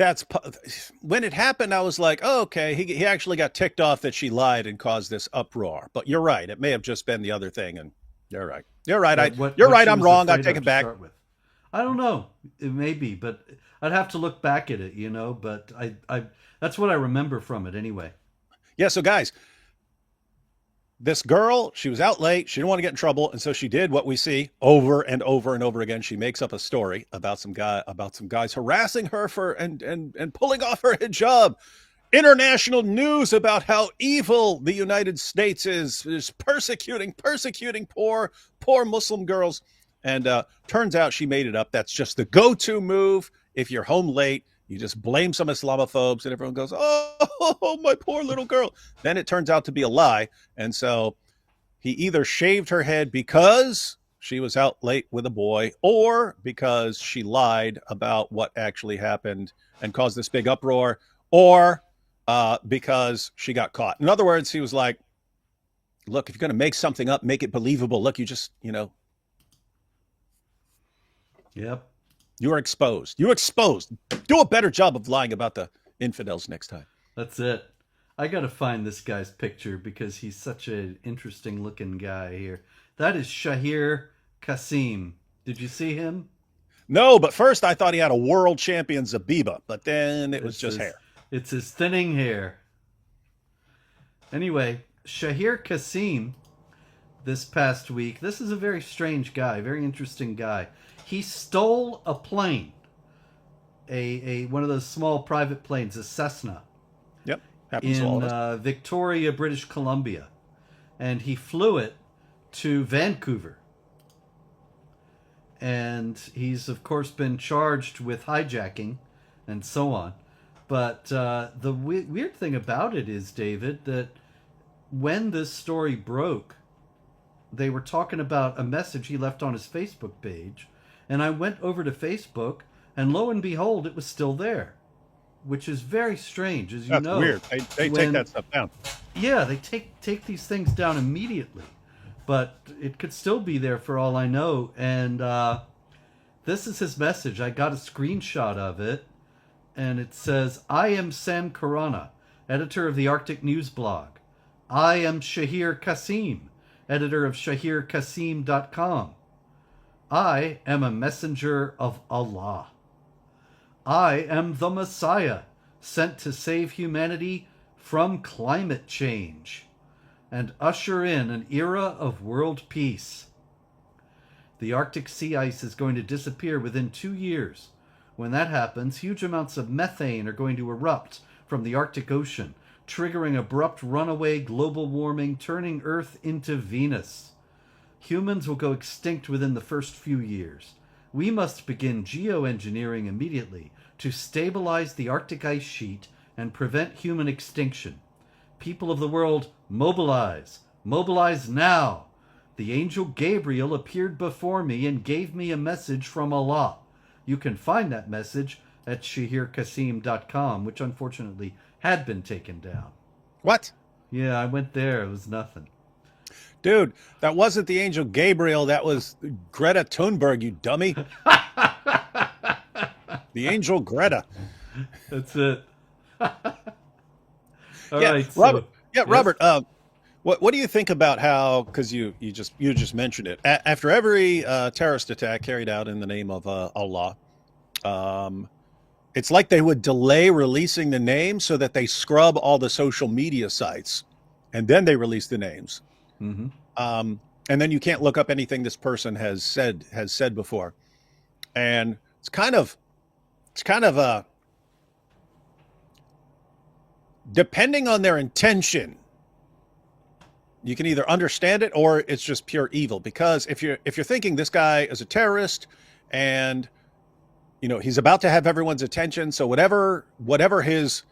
when it happened. I was like, oh, okay, he actually got ticked off that she lied and caused this uproar. But you're right; it may have just been the other thing. And you're right. You're right. You're right. I'm wrong. I take it back. I don't know. It may be, but I'd have to look back at it, But I that's what I remember from it anyway. Yeah. So guys, this girl, she was out late. She didn't want to get in trouble, and so she did what we see over and over and over again. She makes up a story about some guys harassing her and pulling off her hijab. International news about how evil the United States is persecuting poor Muslim girls. And turns out she made it up. That's just the go-to move. If you're home late, you just blame some Islamophobes and everyone goes, oh, my poor little girl. Then it turns out to be a lie. And so he either shaved her head because she was out late with a boy or because she lied about what actually happened and caused this big uproar, or because she got caught. In other words, he was like, look, if you're going to make something up, make it believable. Look, you just, Yep. You're exposed. You're exposed. Do a better job of lying about the infidels next time. That's it. I got to find this guy's picture because he's such an interesting looking guy here. That is Shahir Qasim. Did you see him? No, but first I thought he had a world champion Zabiba, but then it was just hair. It's his thinning hair. Anyway, Shahir Qasim, this past week, this is a very strange guy, very interesting guy. He stole a plane, one of those small private planes, a Cessna. Yep, happens to all of us. In Victoria, British Columbia, and he flew it to Vancouver. And he's, of course, been charged with hijacking and so on. But the weird thing about it is, David, that when this story broke, they were talking about a message he left on his Facebook page. And I went over to Facebook, and lo and behold, it was still there, which is very strange, as you That's know. weird. They take that stuff down. Yeah, they take these things down immediately, but it could still be there for all I know. And this is his message. I got a screenshot of it, and it says, "I am Sam Khurana, editor of the Arctic News blog. I am Shahir Kasim, editor of ShahirKasim.com. I am a messenger of Allah. I am the Messiah, sent to save humanity from climate change and usher in an era of world peace. The Arctic sea ice is going to disappear within 2 years. When that happens, huge amounts of methane are going to erupt from the Arctic Ocean, triggering abrupt runaway global warming, turning Earth into Venus. Humans will go extinct within the first few years. We must begin geoengineering immediately to stabilize the Arctic ice sheet and prevent human extinction. People of the world, mobilize. Mobilize now. The angel Gabriel appeared before me and gave me a message from Allah. You can find that message at ShahirKasim.com, which unfortunately had been taken down." What? Yeah, I went there. It was nothing. Dude, that wasn't the angel Gabriel. That was Greta Thunberg, you dummy. The angel Greta. That's it. All Yeah, right, Robert. yes? Robert. What do you think about how? Because you just mentioned it. After every terrorist attack carried out in the name of Allah, it's like they would delay releasing the names so that they scrub all the social media sites, and then they release the names. Mm-hmm. And then you can't look up anything this person has said before, and it's kind of depending on their intention, you can either understand it or it's just pure evil. Because if you're thinking this guy is a terrorist and he's about to have everyone's attention, so whatever his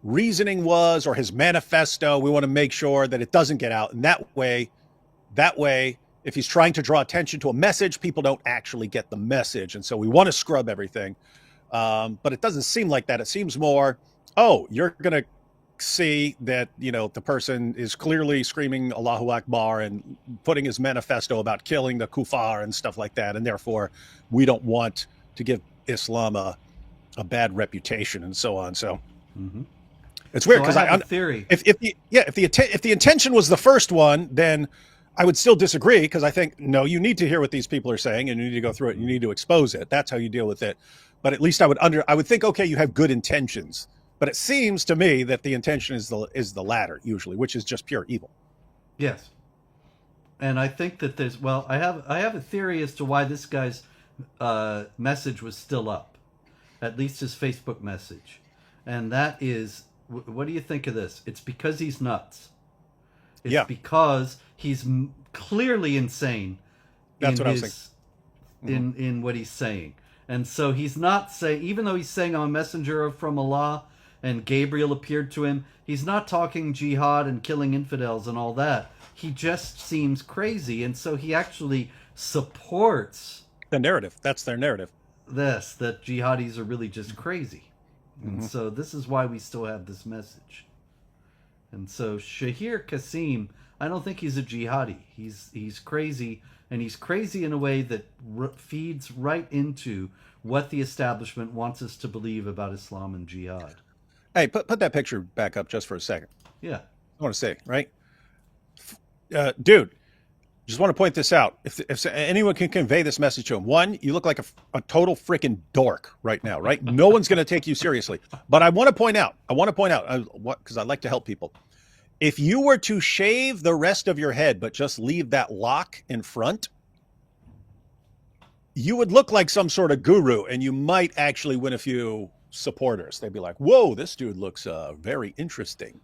reasoning was or his manifesto, we want to make sure that it doesn't get out. And that way, if he's trying to draw attention to a message, people don't actually get the message. And so we want to scrub everything. But it doesn't seem like that. It seems more, oh, you're going to see that, the person is clearly screaming Allahu Akbar and putting his manifesto about killing the kuffar and stuff like that. And therefore, we don't want to give Islam a bad reputation and so on. So it's weird because I have a theory. If the intention was the first one, then I would still disagree, because I think, no, you need to hear what these people are saying and you need to go through it and you need to expose it. That's how you deal with it. But at least I would think, okay, you have good intentions. But it seems to me that the intention is the latter usually, which is just pure evil. Yes. And I think that I have a theory as to why this guy's message was still up, at least his Facebook message. And that is, what do you think of this? It's because he's nuts. It's because he's clearly insane. That's what I was thinking. In what he's saying. And so he's not saying, even though he's saying I'm a messenger from Allah and Gabriel appeared to him, he's not talking jihad and killing infidels and all that. He just seems crazy. And so he actually supports the narrative. That's their narrative. That jihadis are really just crazy. And so this is why we still have this message. And so Shahir Kasim, I don't think he's a jihadi. He's crazy, and he's crazy in a way that feeds right into what the establishment wants us to believe about Islam and jihad. Hey, put that picture back up just for a second. Yeah. I want to say, right? Dude, just want to point this out. If anyone can convey this message to him, one, you look like a total freaking dork right now, right? No one's going to take you seriously. But I want to point out, because I like to help people. If you were to shave the rest of your head, but just leave that lock in front, you would look like some sort of guru, and you might actually win a few supporters. They'd be like, whoa, this dude looks very interesting.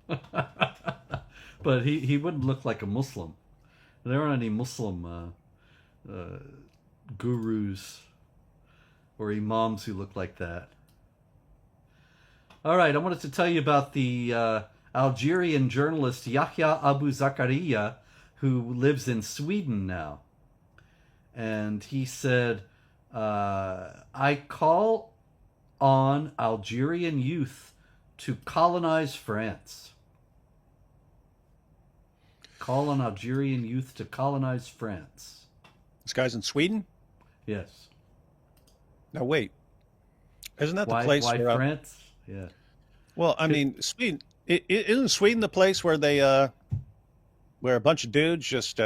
But he wouldn't look like a Muslim. There aren't any Muslim gurus or imams who look like that. All right, I wanted to tell you about the Algerian journalist Yahya Abu Zakaria, who lives in Sweden now. and he said, I call on Algerian youth to colonize France. Call on Algerian youth to colonize France. This guy's in Sweden? Yes. Now, wait. Isn't that the Why? place Why where... France? Yeah. well, I mean, Sweden... Isn't Sweden the place where they... where a bunch of dudes just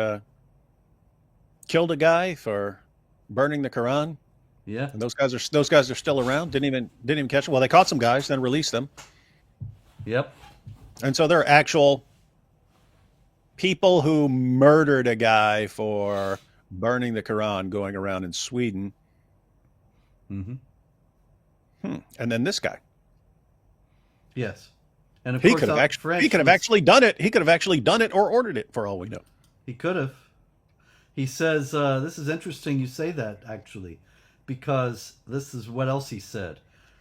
killed a guy for burning the Quran? Yeah. And those guys are still around. Didn't even catch them. Well, they caught some guys, then released them. Yep. And so they're actual people who murdered a guy for burning the Quran going around in Sweden. Mm-hmm. And then this guy. Yes. And of He course, could have France actually done it. He could have actually done it or ordered it for all we know. He could have. He says, this is interesting you say that, actually, because this is what else he said.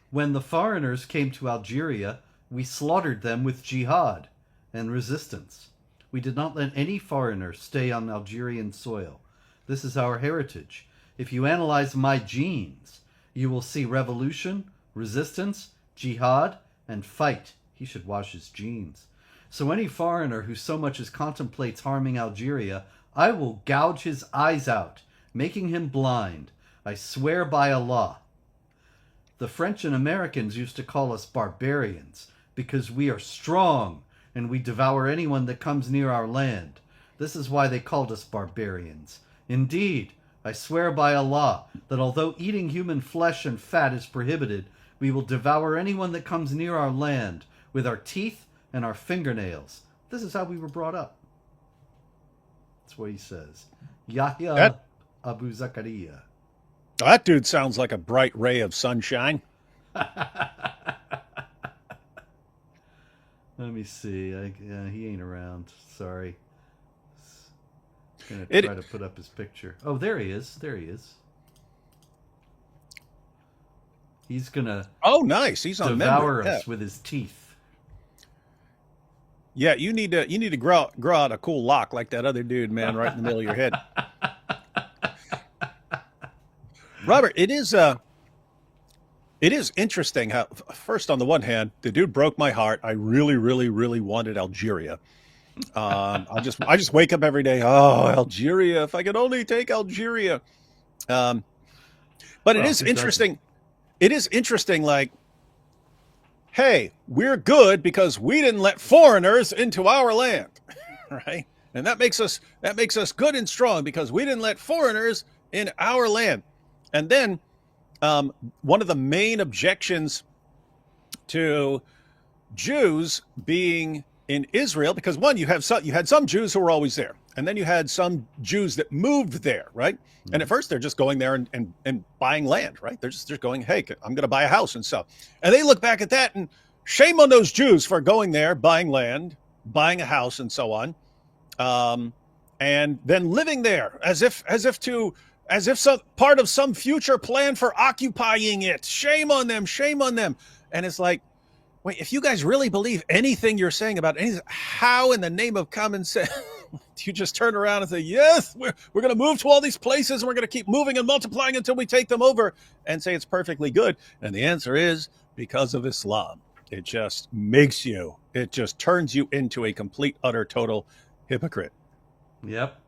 When the foreigners came to Algeria, we slaughtered them with jihad and resistance. We did not let any foreigner stay on Algerian soil. This is our heritage. If you analyze my genes, you will see revolution, resistance, jihad, and fight. He should wash his jeans. So any foreigner who so much as contemplates harming Algeria, I will gouge his eyes out, making him blind. I swear by Allah. The French and Americans used to call us barbarians because we are strong and we devour anyone that comes near our land. This is why they called us barbarians. Indeed, I swear by Allah that although eating human flesh and fat is prohibited, we will devour anyone that comes near our land with our teeth and our fingernails. This is how we were brought up. That's what he says. Yahya Abu Zakaria. That dude sounds like a bright ray of sunshine. Let me see. He ain't around. Sorry. I'm gonna try to put up his picture. Oh, there he is. There he is. He's gonna. Oh, nice. He's on devour memory. us with his teeth. Yeah, you need to grow out a cool lock like that other dude, man, right in the middle of your head. Robert, it is interesting how, first, on the one hand, the dude broke my heart. I really, really, really wanted Algeria. I just wake up every day. Oh, Algeria! If I could only take Algeria. But it is interesting. It is interesting. Like, hey, we're good because we didn't let foreigners into our land, right? And that makes us good and strong because we didn't let foreigners in our land. And then one of the main objections to Jews being in Israel, because one, you had some Jews who were always there, and then you had some Jews that moved there, right? Mm-hmm. And at first they're just going there and buying land, right? They're just going, hey, I'm going to buy a house and stuff. And they look back at that and shame on those Jews for going there, buying land, buying a house, and so on, and then living there as if some part of some future plan for occupying it. Shame on them, shame on them. And it's like, wait, if you guys really believe anything you're saying about anything, how in the name of common sense do you just turn around and say, yes, we're going to move to all these places and we're going to keep moving and multiplying until we take them over, and say it's perfectly good? And the answer is because of Islam. It just turns you into a complete, utter, total hypocrite. Yep.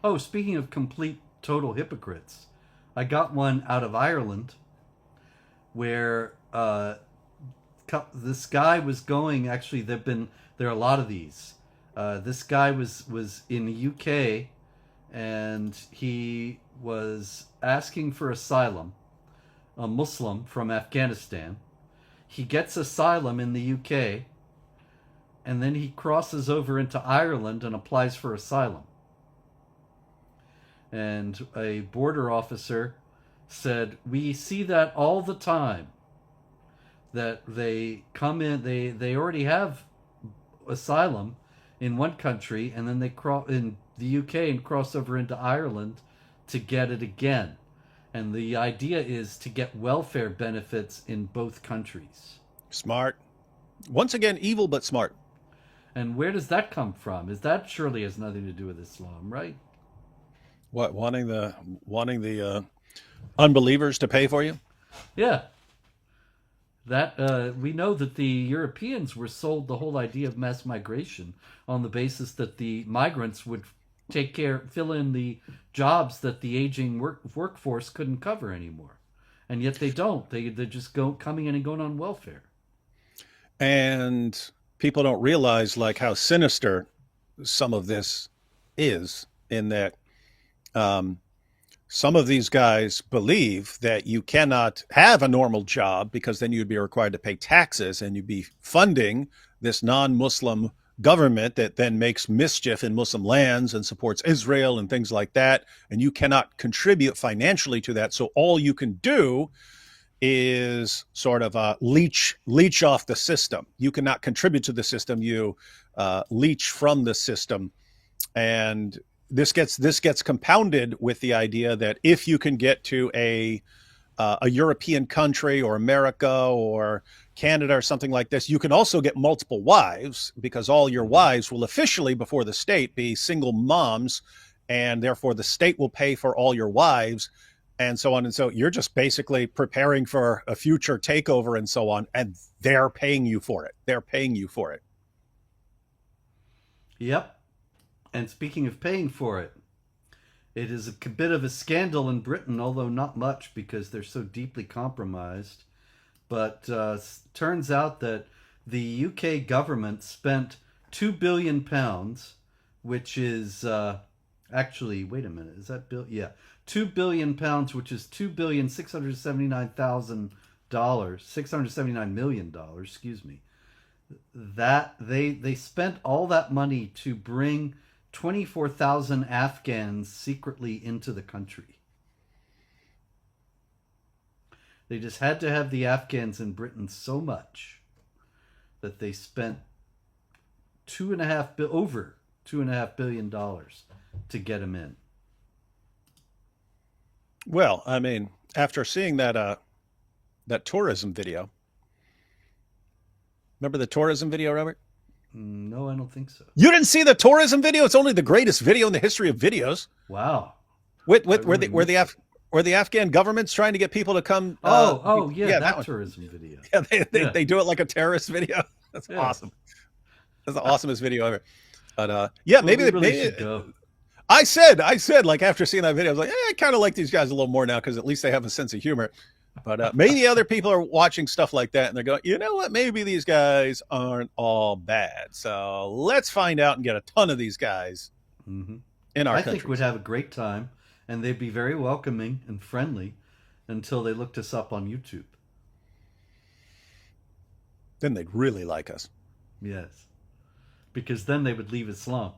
Oh, speaking of complete, total hypocrites, I got one out of Ireland where this guy was going. Actually, there are a lot of these. This guy was in the UK, and he was asking for asylum. A Muslim from Afghanistan. He gets asylum in the UK, and then he crosses over into Ireland and applies for asylum. And a border officer said, we see that all the time, that they come in, they already have asylum in one country, and then they cross in the UK and cross over into Ireland to get it again. And the idea is to get welfare benefits in both countries. Smart. Once again, evil but smart. And where does that come from? That surely has nothing to do with Islam, right? What, wanting the unbelievers to pay for you? Yeah, that we know that the Europeans were sold the whole idea of mass migration on the basis that the migrants would fill in the jobs that the aging workforce couldn't cover anymore, and yet they don't. They're just coming in and going on welfare. And people don't realize like how sinister some of this is, in that um, some of these guys believe that you cannot have a normal job because then you'd be required to pay taxes and you'd be funding this non-Muslim government that then makes mischief in Muslim lands and supports Israel and things like that. And you cannot contribute financially to that. So all you can do is sort of leech off the system. You cannot contribute to the system. You leech from the system. And this gets compounded with the idea that if you can get to a European country or America or Canada or something like this, you can also get multiple wives, because all your wives will officially, before the state, be single moms, and therefore the state will pay for all your wives, and so on. And so you're just basically preparing for a future takeover and so on, and they're paying you for it. They're paying you for it. Yep. And speaking of paying for it, it is a bit of a scandal in Britain, although not much because they're so deeply compromised. But turns out that the UK government spent £2 billion, which is actually, wait a minute, is that bill? Yeah, £2 billion, which is $2,679,000, $679 million. Excuse me. That they spent all that money to bring 24,000 Afghans secretly into the country. They just had to have the Afghans in Britain so much that they spent over $2.5 billion to get them in. Well, I mean, after seeing that tourism video, remember the tourism video, Robert? No, I don't think so. You didn't see the tourism video? It's only the greatest video in the history of videos. Wow. Where the Afghan government's trying to get people to come. Yeah, that tourism video. Yeah, they do it like a terrorist video. That's awesome. That's the awesomest video ever. But maybe we really should go. I said, like, after seeing that video, I was like, I kind of like these guys a little more now because at least they have a sense of humor. But maybe other people are watching stuff like that and they're going, you know what? Maybe these guys aren't all bad. So let's find out and get a ton of these guys in our country. I think we'd have a great time, and they'd be very welcoming and friendly until they looked us up on YouTube. Then they'd really like us. Yes. Because then they would leave Islam.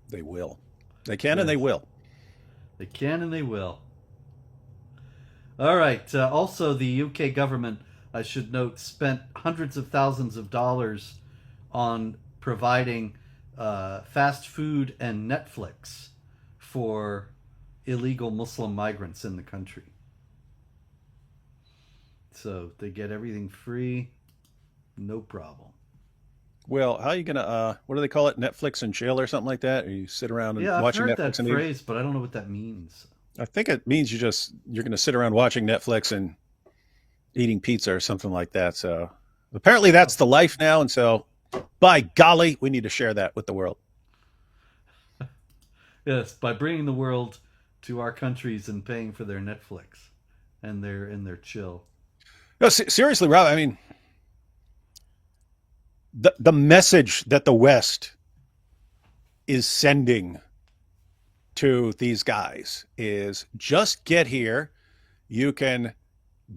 They will. They can and they will. They can and they will. All right. Also, the UK government, I should note, spent hundreds of thousands of dollars on providing fast food and Netflix for illegal Muslim migrants in the country. So they get everything free, no problem. Well, how are you gonna? What do they call it? Netflix in jail or something like that? Or you sit around and watching I've heard Netflix that phrase, but I don't know what that means. I think it means you're going to sit around watching Netflix and eating pizza or something like that. So apparently that's the life now, and so by golly, we need to share that with the world. Yes, by bringing the world to our countries and paying for their Netflix and their chill. No, seriously, Rob. I mean, the message that the West is sending to these guys is just get here. You can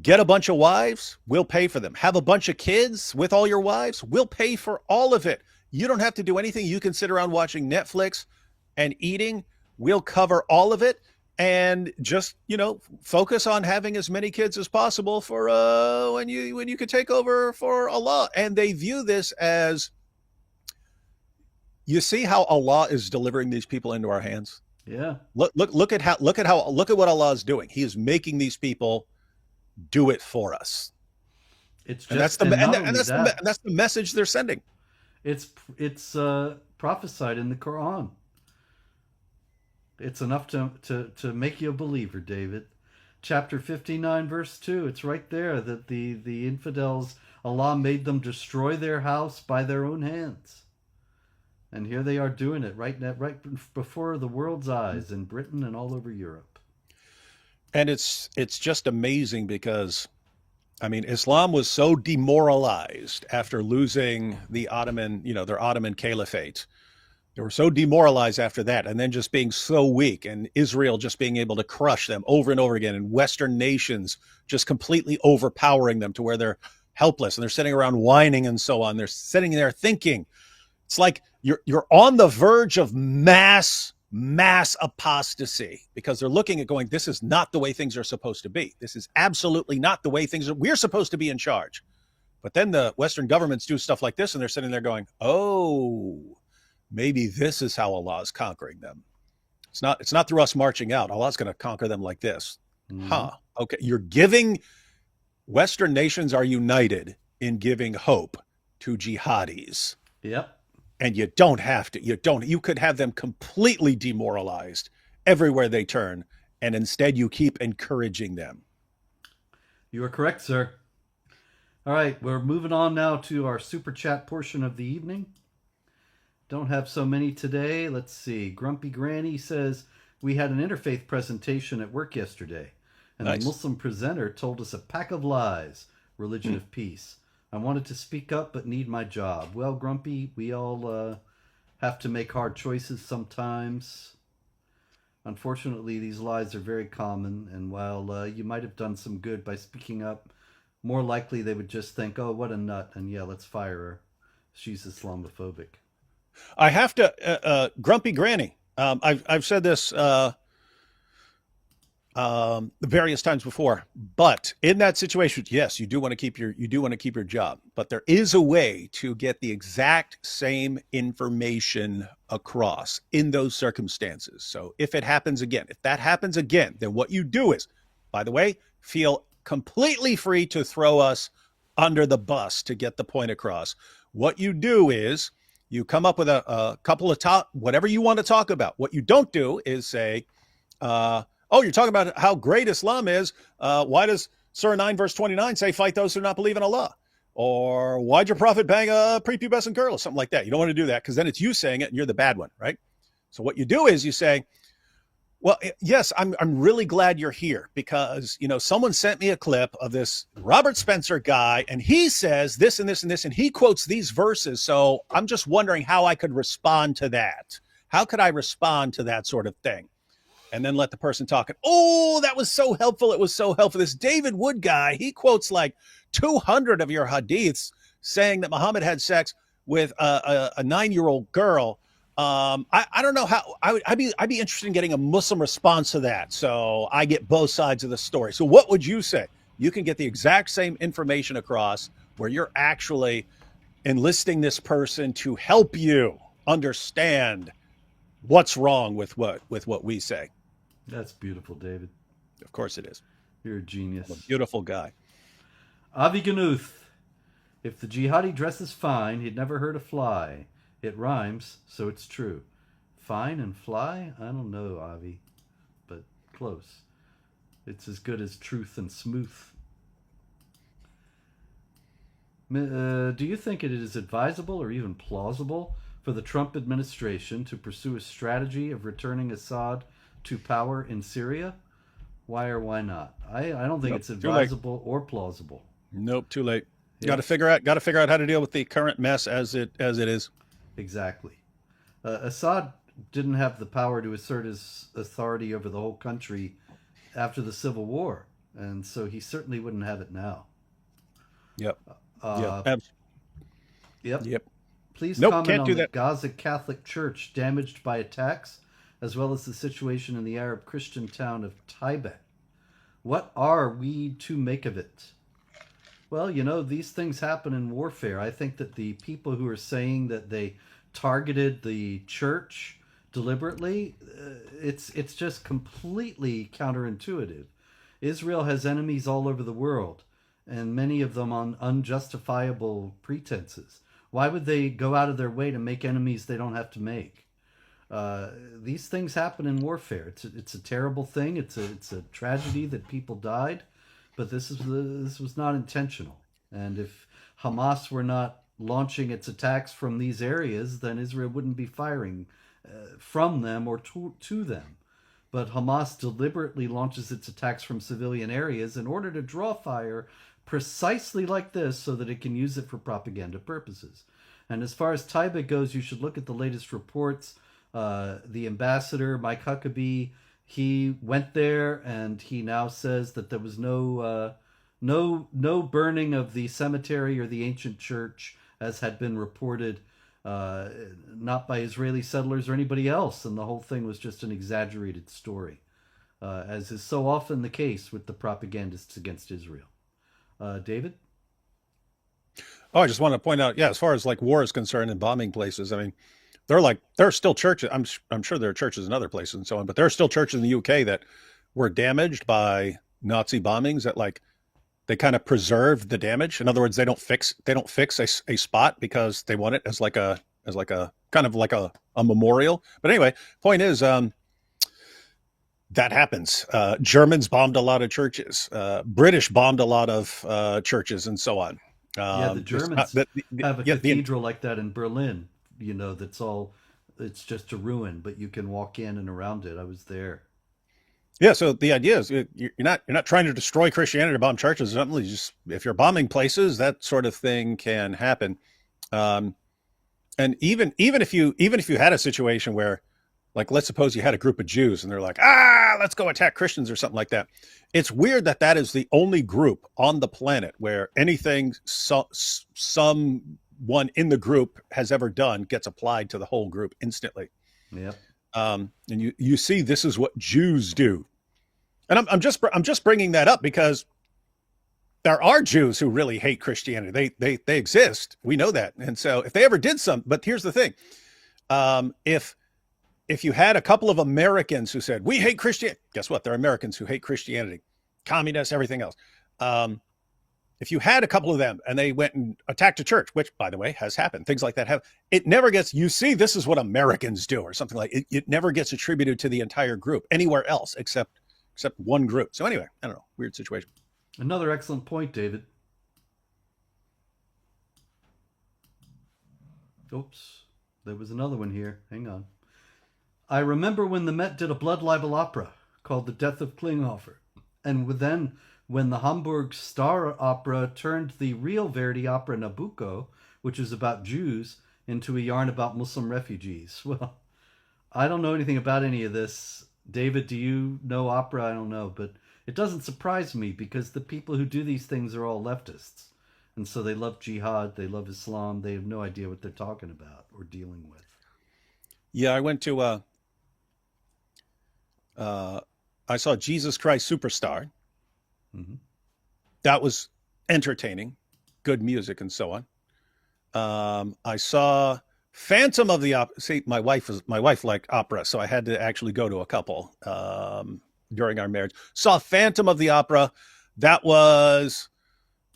get a bunch of wives. We'll pay for them. Have a bunch of kids with all your wives. We'll pay for all of it. You don't have to do anything. You can sit around watching Netflix and eating. We'll cover all of it. And just, focus on having as many kids as possible for when you could take over for Allah. And they view this as, you see how Allah is delivering these people into our hands? Yeah. Look at what Allah is doing. He is making these people do it for us. It's just and that's the message they're sending. It's prophesied in the Quran. It's enough to make you a believer, David. Chapter 59, verse 2, it's right there that the infidels, Allah made them destroy their house by their own hands. And here they are doing it right before the world's eyes in Britain and all over Europe. And it's just amazing because, I mean, Islam was so demoralized after losing the Ottoman, their Ottoman caliphate. They were so demoralized after that, and then just being so weak, and Israel just being able to crush them over and over again, and Western nations just completely overpowering them to where they're helpless, and they're sitting around whining and so on. They're sitting there thinking, it's like you're on the verge of mass apostasy, because they're looking at going, this is not the way things are supposed to be. This is absolutely not the way things are. We're supposed to be in charge. But then the Western governments do stuff like this, and they're sitting there going, oh, maybe this is how Allah is conquering them. It's not through us marching out. Allah's going to conquer them like this. Mm-hmm. Okay. You're giving, Western nations are united in giving hope to jihadis. Yep. And you don't have to. You could have them completely demoralized everywhere they turn, and instead you keep encouraging them. You are correct, sir. All right, we're moving on now to our super chat portion of the evening. Don't have so many today. Let's see. Grumpy Granny says, we had an interfaith presentation at work yesterday, and Nice. The Muslim presenter told us a pack of lies, religion of peace. I wanted to speak up, but need my job. Well, Grumpy, we all have to make hard choices sometimes. Unfortunately, these lies are very common, and while you might have done some good by speaking up, more likely they would just think, oh, what a nut, and yeah, let's fire her. She's Islamophobic. I have to, Grumpy Granny. I've said this various times before, but in that situation, yes, you do want to keep your job, but there is a way to get the exact same information across in those circumstances. So if that happens again, then what you do is, by the way, feel completely free to throw us under the bus to get the point across. What you do is you come up with a couple of whatever you want to talk about. What you don't do is say, oh, you're talking about how great Islam is. Why does Surah 9, verse 29 say, fight those who do not believe in Allah? Or why'd your prophet bang a prepubescent girl or something like that? You don't want to do that, because then it's you saying it and you're the bad one, right? So what you do is you say, well, yes, I'm really glad you're here, because, someone sent me a clip of this Robert Spencer guy, and he says this and this and this, and he quotes these verses. So I'm just wondering how I could respond to that. How could I respond to that sort of thing? And then let the person talk. Oh, that was so helpful. It was so helpful. This David Wood guy, he quotes like 200 of your hadiths saying that Muhammad had sex with a 9-year-old girl. I don't know how. I'd be interested in getting a Muslim response to that, so I get both sides of the story. So what would you say? You can get the exact same information across where you're actually enlisting this person to help you understand what's wrong with what we say. That's beautiful, David. Of course it is. You're a genius. I'm a beautiful guy. Avi Ganuth. If the jihadi dresses fine, he'd never hurt a fly. It rhymes, so it's true. Fine and fly? I don't know, Avi, but close. It's as good as truth and smooth. Do you think it is advisable or even plausible for the Trump administration to pursue a strategy of returning Assad to power in Syria? Why or why not? I don't think it's advisable or plausible. Nope, too late. Yeah. Got to figure out how to deal with the current mess as it is. Exactly. Assad didn't have the power to assert his authority over the whole country after the Civil War, and so he certainly wouldn't have it now. Yep. Yep. Please Nope, comment can't on do the that. Gaza Catholic Church damaged by attacks, as well as the situation in the Arab Christian town of Taiba. What are we to make of it? Well, these things happen in warfare. I think that the people who are saying that they targeted the church deliberately, it's just completely counterintuitive. Israel has enemies all over the world, and many of them on unjustifiable pretenses. Why would they go out of their way to make enemies they don't have to make? These things happen in warfare. It's a terrible thing. It's a tragedy that people died, but this was not intentional. And if Hamas were not launching its attacks from these areas, then Israel wouldn't be firing from them or to them. But Hamas deliberately launches its attacks from civilian areas in order to draw fire precisely like this so that it can use it for propaganda purposes. And as far as Taiba goes, you should look at the latest reports. The ambassador, Mike Huckabee, he went there and he now says that there was no burning of the cemetery or the ancient church as had been reported, not by Israeli settlers or anybody else, and the whole thing was just an exaggerated story, as is so often the case with the propagandists against Israel. David? Oh, I just want to point out, yeah, as far as like war is concerned and bombing places, I mean, there are still churches. I'm sure there are churches in other places and so on, but there are still churches in the UK that were damaged by Nazi bombings that like they kind of preserved the damage. In other words, they don't fix a spot because they want it as like a kind of like a memorial. But anyway, point is, that happens. Germans bombed a lot of churches. British bombed a lot of churches and so on. Yeah, the Germans have a cathedral like that in Berlin. You know, it's just a ruin, but you can walk in and around it. I was there. Yeah, so the idea is you're not trying to destroy Christianity or bomb churches. Something just if you're bombing places, that sort of thing can happen. And even if you had a situation where, like, let's suppose you had a group of Jews and they're like, let's go attack Christians or something like that. It's weird that is the only group on the planet where anything someone in the group has ever done gets applied to the whole group instantly. Yeah. And you see, this is what Jews do, and I'm just bringing that up because there are Jews who really hate Christianity. They exist. We know that, and so if they ever did but here's the thing: if you had a couple of Americans who said we hate Christianity, guess what? They're Americans who hate Christianity, communists, everything else. If you had a couple of them and they went and attacked a church, which, by the way, has happened, things like that have, it never gets, you see, this is what Americans do or something like it. It never gets attributed to the entire group anywhere else except one group. So anyway, I don't know, weird situation. Another excellent point, David. Oops, there was another one here. Hang on. I remember when the Met did a blood libel opera called The Death of Klinghoffer. And then when the Hamburg Star Opera turned the real Verdi opera Nabucco, which is about Jews, into a yarn about Muslim refugees. Well, I don't know anything about any of this. David, do you know opera? I don't know, but it doesn't surprise me because the people who do these things are all leftists. And so they love jihad, they love Islam, they have no idea what they're talking about or dealing with. Yeah, I went to, I saw Jesus Christ Superstar. Mm-hmm. That was entertaining, good music and so on. I saw Phantom of the Opera. See, my wife liked opera, so I had to actually go to a couple during our marriage. Saw Phantom of the Opera. That was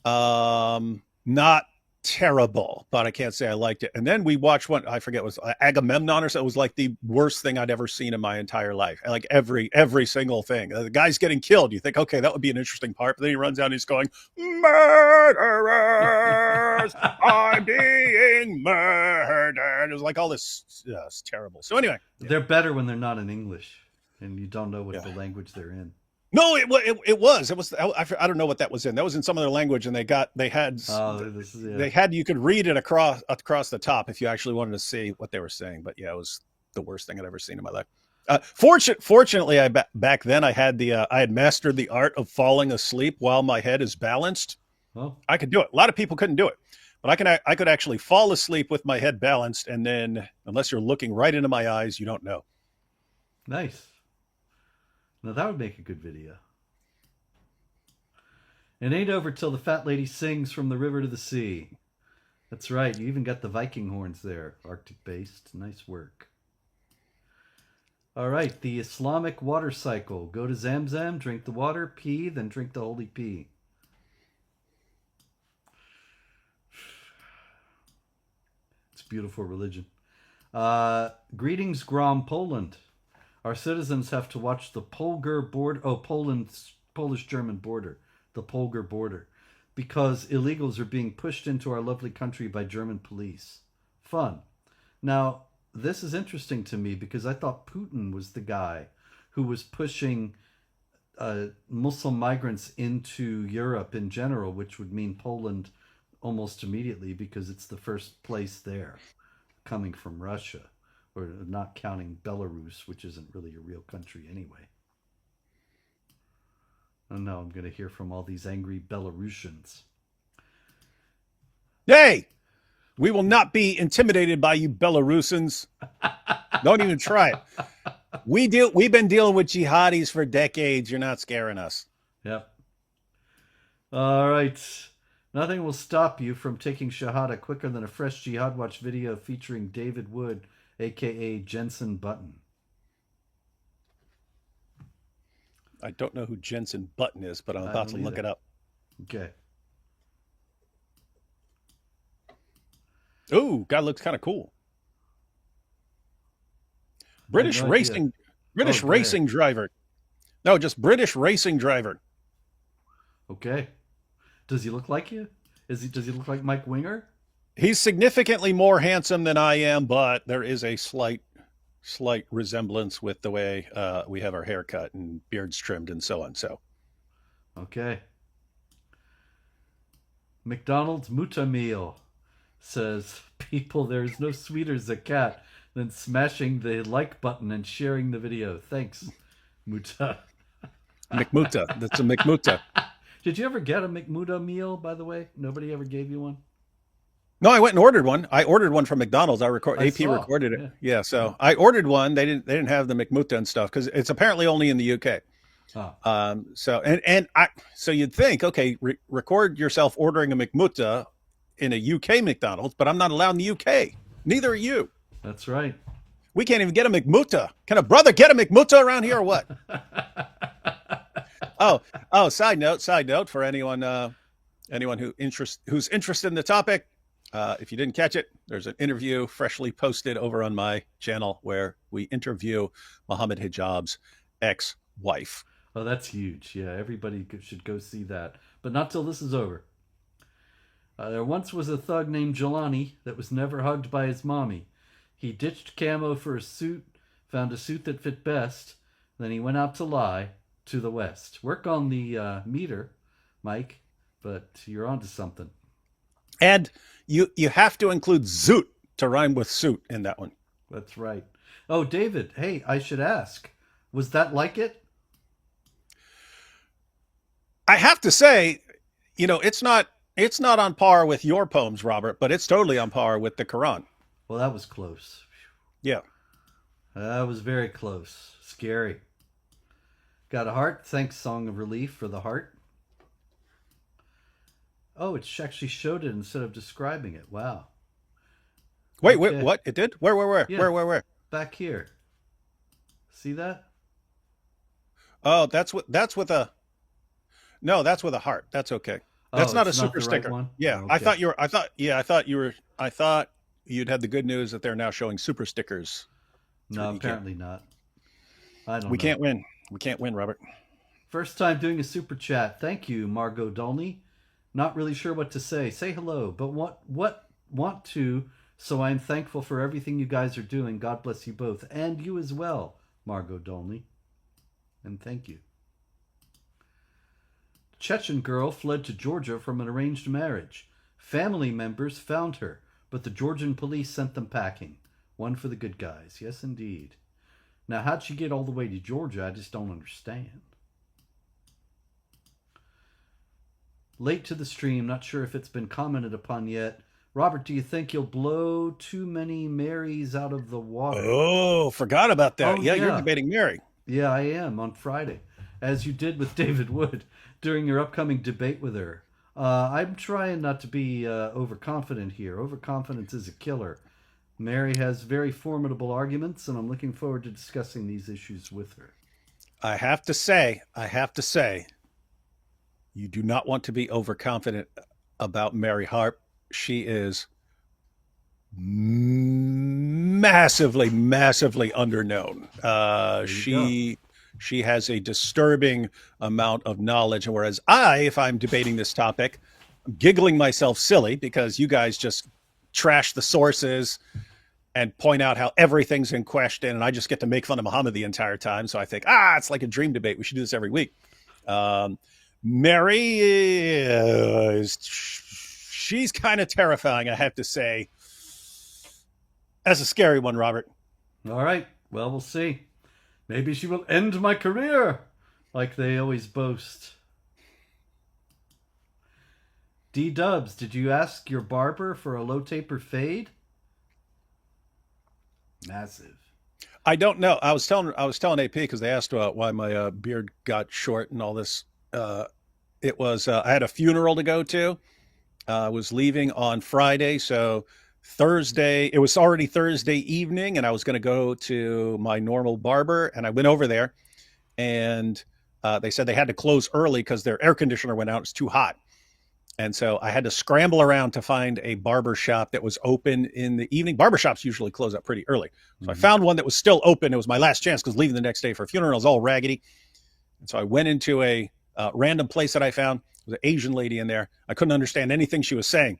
not terrible, but I can't say I liked it. And then we watched one, I forget, it was Agamemnon or so. It was like the worst thing I'd ever seen in my entire life. Like every single thing. The guy's getting killed. You think, okay, that would be an interesting part. But then he runs out and he's going, murderers, I'm being murdered. It was like all this, it's terrible. So anyway. They're better when they're not in English and you don't know what the language they're in. No, it was. I don't know what that was in. That was in some other language, and they had you could read it across the top if you actually wanted to see what they were saying. But yeah, it was the worst thing I'd ever seen in my life. Fortunately, back then I had mastered the art of falling asleep while my head is balanced. Oh. I could do it. A lot of people couldn't do it, but I could actually fall asleep with my head balanced, and then unless you're looking right into my eyes, you don't know. Nice. Now that would make a good video. It ain't over till the fat lady sings from the river to the sea. That's right. You even got the Viking horns there, Arctic based. Nice work. All right. The Islamic water cycle. Go to Zamzam, drink the water, pee, then drink the holy pee. It's beautiful religion. Greetings, Grom, Poland. Our citizens have to watch the Polgar border. Oh, Poland's Polish-German border, the Polgar border, because illegals are being pushed into our lovely country by German police. Fun. Now, this is interesting to me because I thought Putin was the guy who was pushing Muslim migrants into Europe in general, which would mean Poland almost immediately because it's the first place there, coming from Russia, or not counting Belarus, which isn't really a real country anyway. And now I'm going to hear from all these angry Belarusians. Hey, we will not be intimidated by you Belarusins. Don't even try it. We've been dealing with jihadis for decades. You're not scaring us. Yep. All right. Nothing will stop you from taking Shahada quicker than a fresh Jihad Watch video featuring David Wood, a.k.a. Jensen Button. I don't know who Jensen Button is, but I'm about to look it up. Okay. Ooh, guy looks kind of cool. British racing driver. No, just British racing driver. Okay. Does he look like you? Does he look like Mike Winger? He's significantly more handsome than I am, but there is a slight resemblance with the way we have our hair cut and beards trimmed and so on. So, okay. McDonald's Muta Meal says, people, there is no sweeter zakat than smashing the like button and sharing the video. Thanks, Muta. McMuta. That's a McMuta. Did you ever get a McMuta meal, by the way? Nobody ever gave you one? No, I went and ordered one. I ordered one from McDonald's. AP recorded it. Yeah, so I ordered one. They didn't have the McMuta and stuff because it's apparently only in the UK. Oh. So you'd think, okay, record yourself ordering a McMuta in a UK McDonald's, but I'm not allowed in the UK. Neither are you. That's right. We can't even get a McMuta. Can a brother get a McMuta around here or what? Oh, side note for anyone who's interested in the topic. If you didn't catch it, there's an interview freshly posted over on my channel where we interview Mohammed Hijab's ex-wife. Oh, that's huge. Yeah, everybody should go see that. But not till this is over. There once was a thug named Jelani that was never hugged by his mommy. He ditched camo for a suit, found a suit that fit best, then he went out to lie to the West. Work on the meter, Mike, but you're onto something. And you have to include zoot to rhyme with suit in that one. That's right. Oh, David, hey, I should ask, was that like it? I have to say, it's not on par with your poems, Robert, but it's totally on par with the Quran. Well, that was close. Yeah. That was very close. Scary. Got a heart? Thanks, Song of Relief, for the heart. Oh, it actually showed it instead of describing it. Wow. Wait, what? It did? Where? Yeah, Where? Back here. See that? Oh, that's with a heart. That's okay. That's not a super sticker. Right one? Yeah. Oh, okay. I thought you'd had the good news that they're now showing super stickers. No, apparently not. I don't know. We can't win. We can't win, Robert. First time doing a super chat. Thank you, Margot Dolney. Not really sure what to say. Say hello, but want to, so I'm thankful for everything you guys are doing. God bless you both. And you as well, Margot Dolney. And thank you. Chechen girl fled to Georgia from an arranged marriage. Family members found her, but the Georgian police sent them packing. One for the good guys. Yes, indeed. Now, how'd she get all the way to Georgia? I just don't understand. Late to the stream, not sure if it's been commented upon yet. Robert, do you think you'll blow too many Marys out of the water? Oh, forgot about that. Oh, yeah, you're debating Mary. Yeah, I am on Friday, as you did with David Wood during your upcoming debate with her. I'm trying not to be overconfident here. Overconfidence is a killer. Mary has very formidable arguments, and I'm looking forward to discussing these issues with her. I have to say, you do not want to be overconfident about Mary Harp. She is massively, massively underknown. She has a disturbing amount of knowledge, whereas if I'm debating this topic, I'm giggling myself silly because you guys just trash the sources and point out how everything's in question, and I just get to make fun of Muhammad the entire time. So I think, it's like a dream debate. We should do this every week. Mary she's kind of terrifying, I have to say. That's a scary one, Robert. All right. Well, we'll see. Maybe she will end my career, like they always boast. D-Dubs, did you ask your barber for a low taper fade? Massive. I don't know. I was telling AP because they asked why my beard got short and all this. It was I had a funeral to go to. I was leaving on Friday, so Thursday. It was already Thursday evening, and I was going to go to my normal barber, and I went over there, and they said they had to close early because their air conditioner went out. It was too hot. And so I had to scramble around to find a barber shop that was open in the evening. Barbershops usually close up pretty early. So I found one that was still open. It was my last chance because leaving the next day for a funeral is all raggedy. And so I went into a random place that I found. There was an Asian lady in there. I couldn't understand anything she was saying.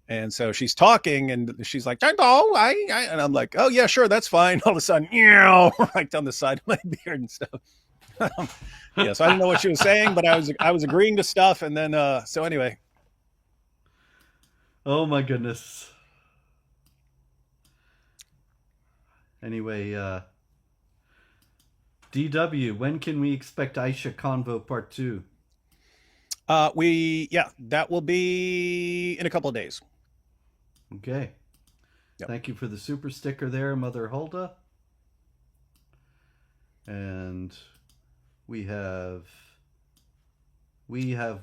And so she's talking and she's like, and I'm like, oh, yeah, sure, that's fine. All of a sudden, right down the side of my beard and stuff. Yeah, so I didn't know what she was saying, but I was agreeing to stuff, and then so anyway. Oh my goodness. Anyway, DW, when can we expect Aisha Convo Part 2? That will be in a couple of days. Okay. Yep. Thank you for the super sticker there, Mother Hulda. And we have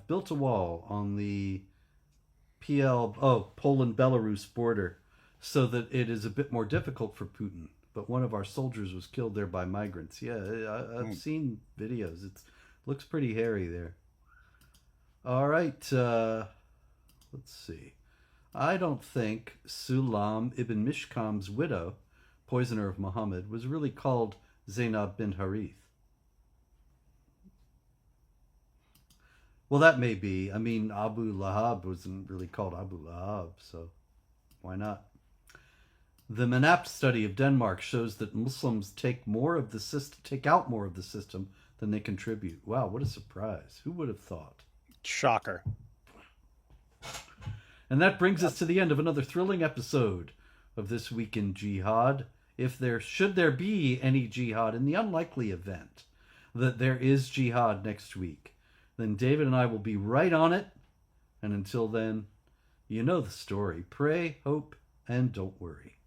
built a wall on the Poland-Belarus border so that it is a bit more difficult for Putin. But one of our soldiers was killed there by migrants. Yeah, I've seen videos. It looks pretty hairy there. All right, let's see. I don't think Sulam ibn Mishkam's widow, poisoner of Muhammad, was really called Zainab bint Harith. Well, that may be. I mean, Abu Lahab wasn't really called Abu Lahab, so why not? The Manapt study of Denmark shows that Muslims take out more of the system than they contribute. Wow, what a surprise. Who would have thought? Shocker. And that brings us to the end of another thrilling episode of This Week in Jihad. Should there be any jihad, in the unlikely event that there is jihad next week, then David and I will be right on it. And until then, you know the story. Pray, hope, and don't worry.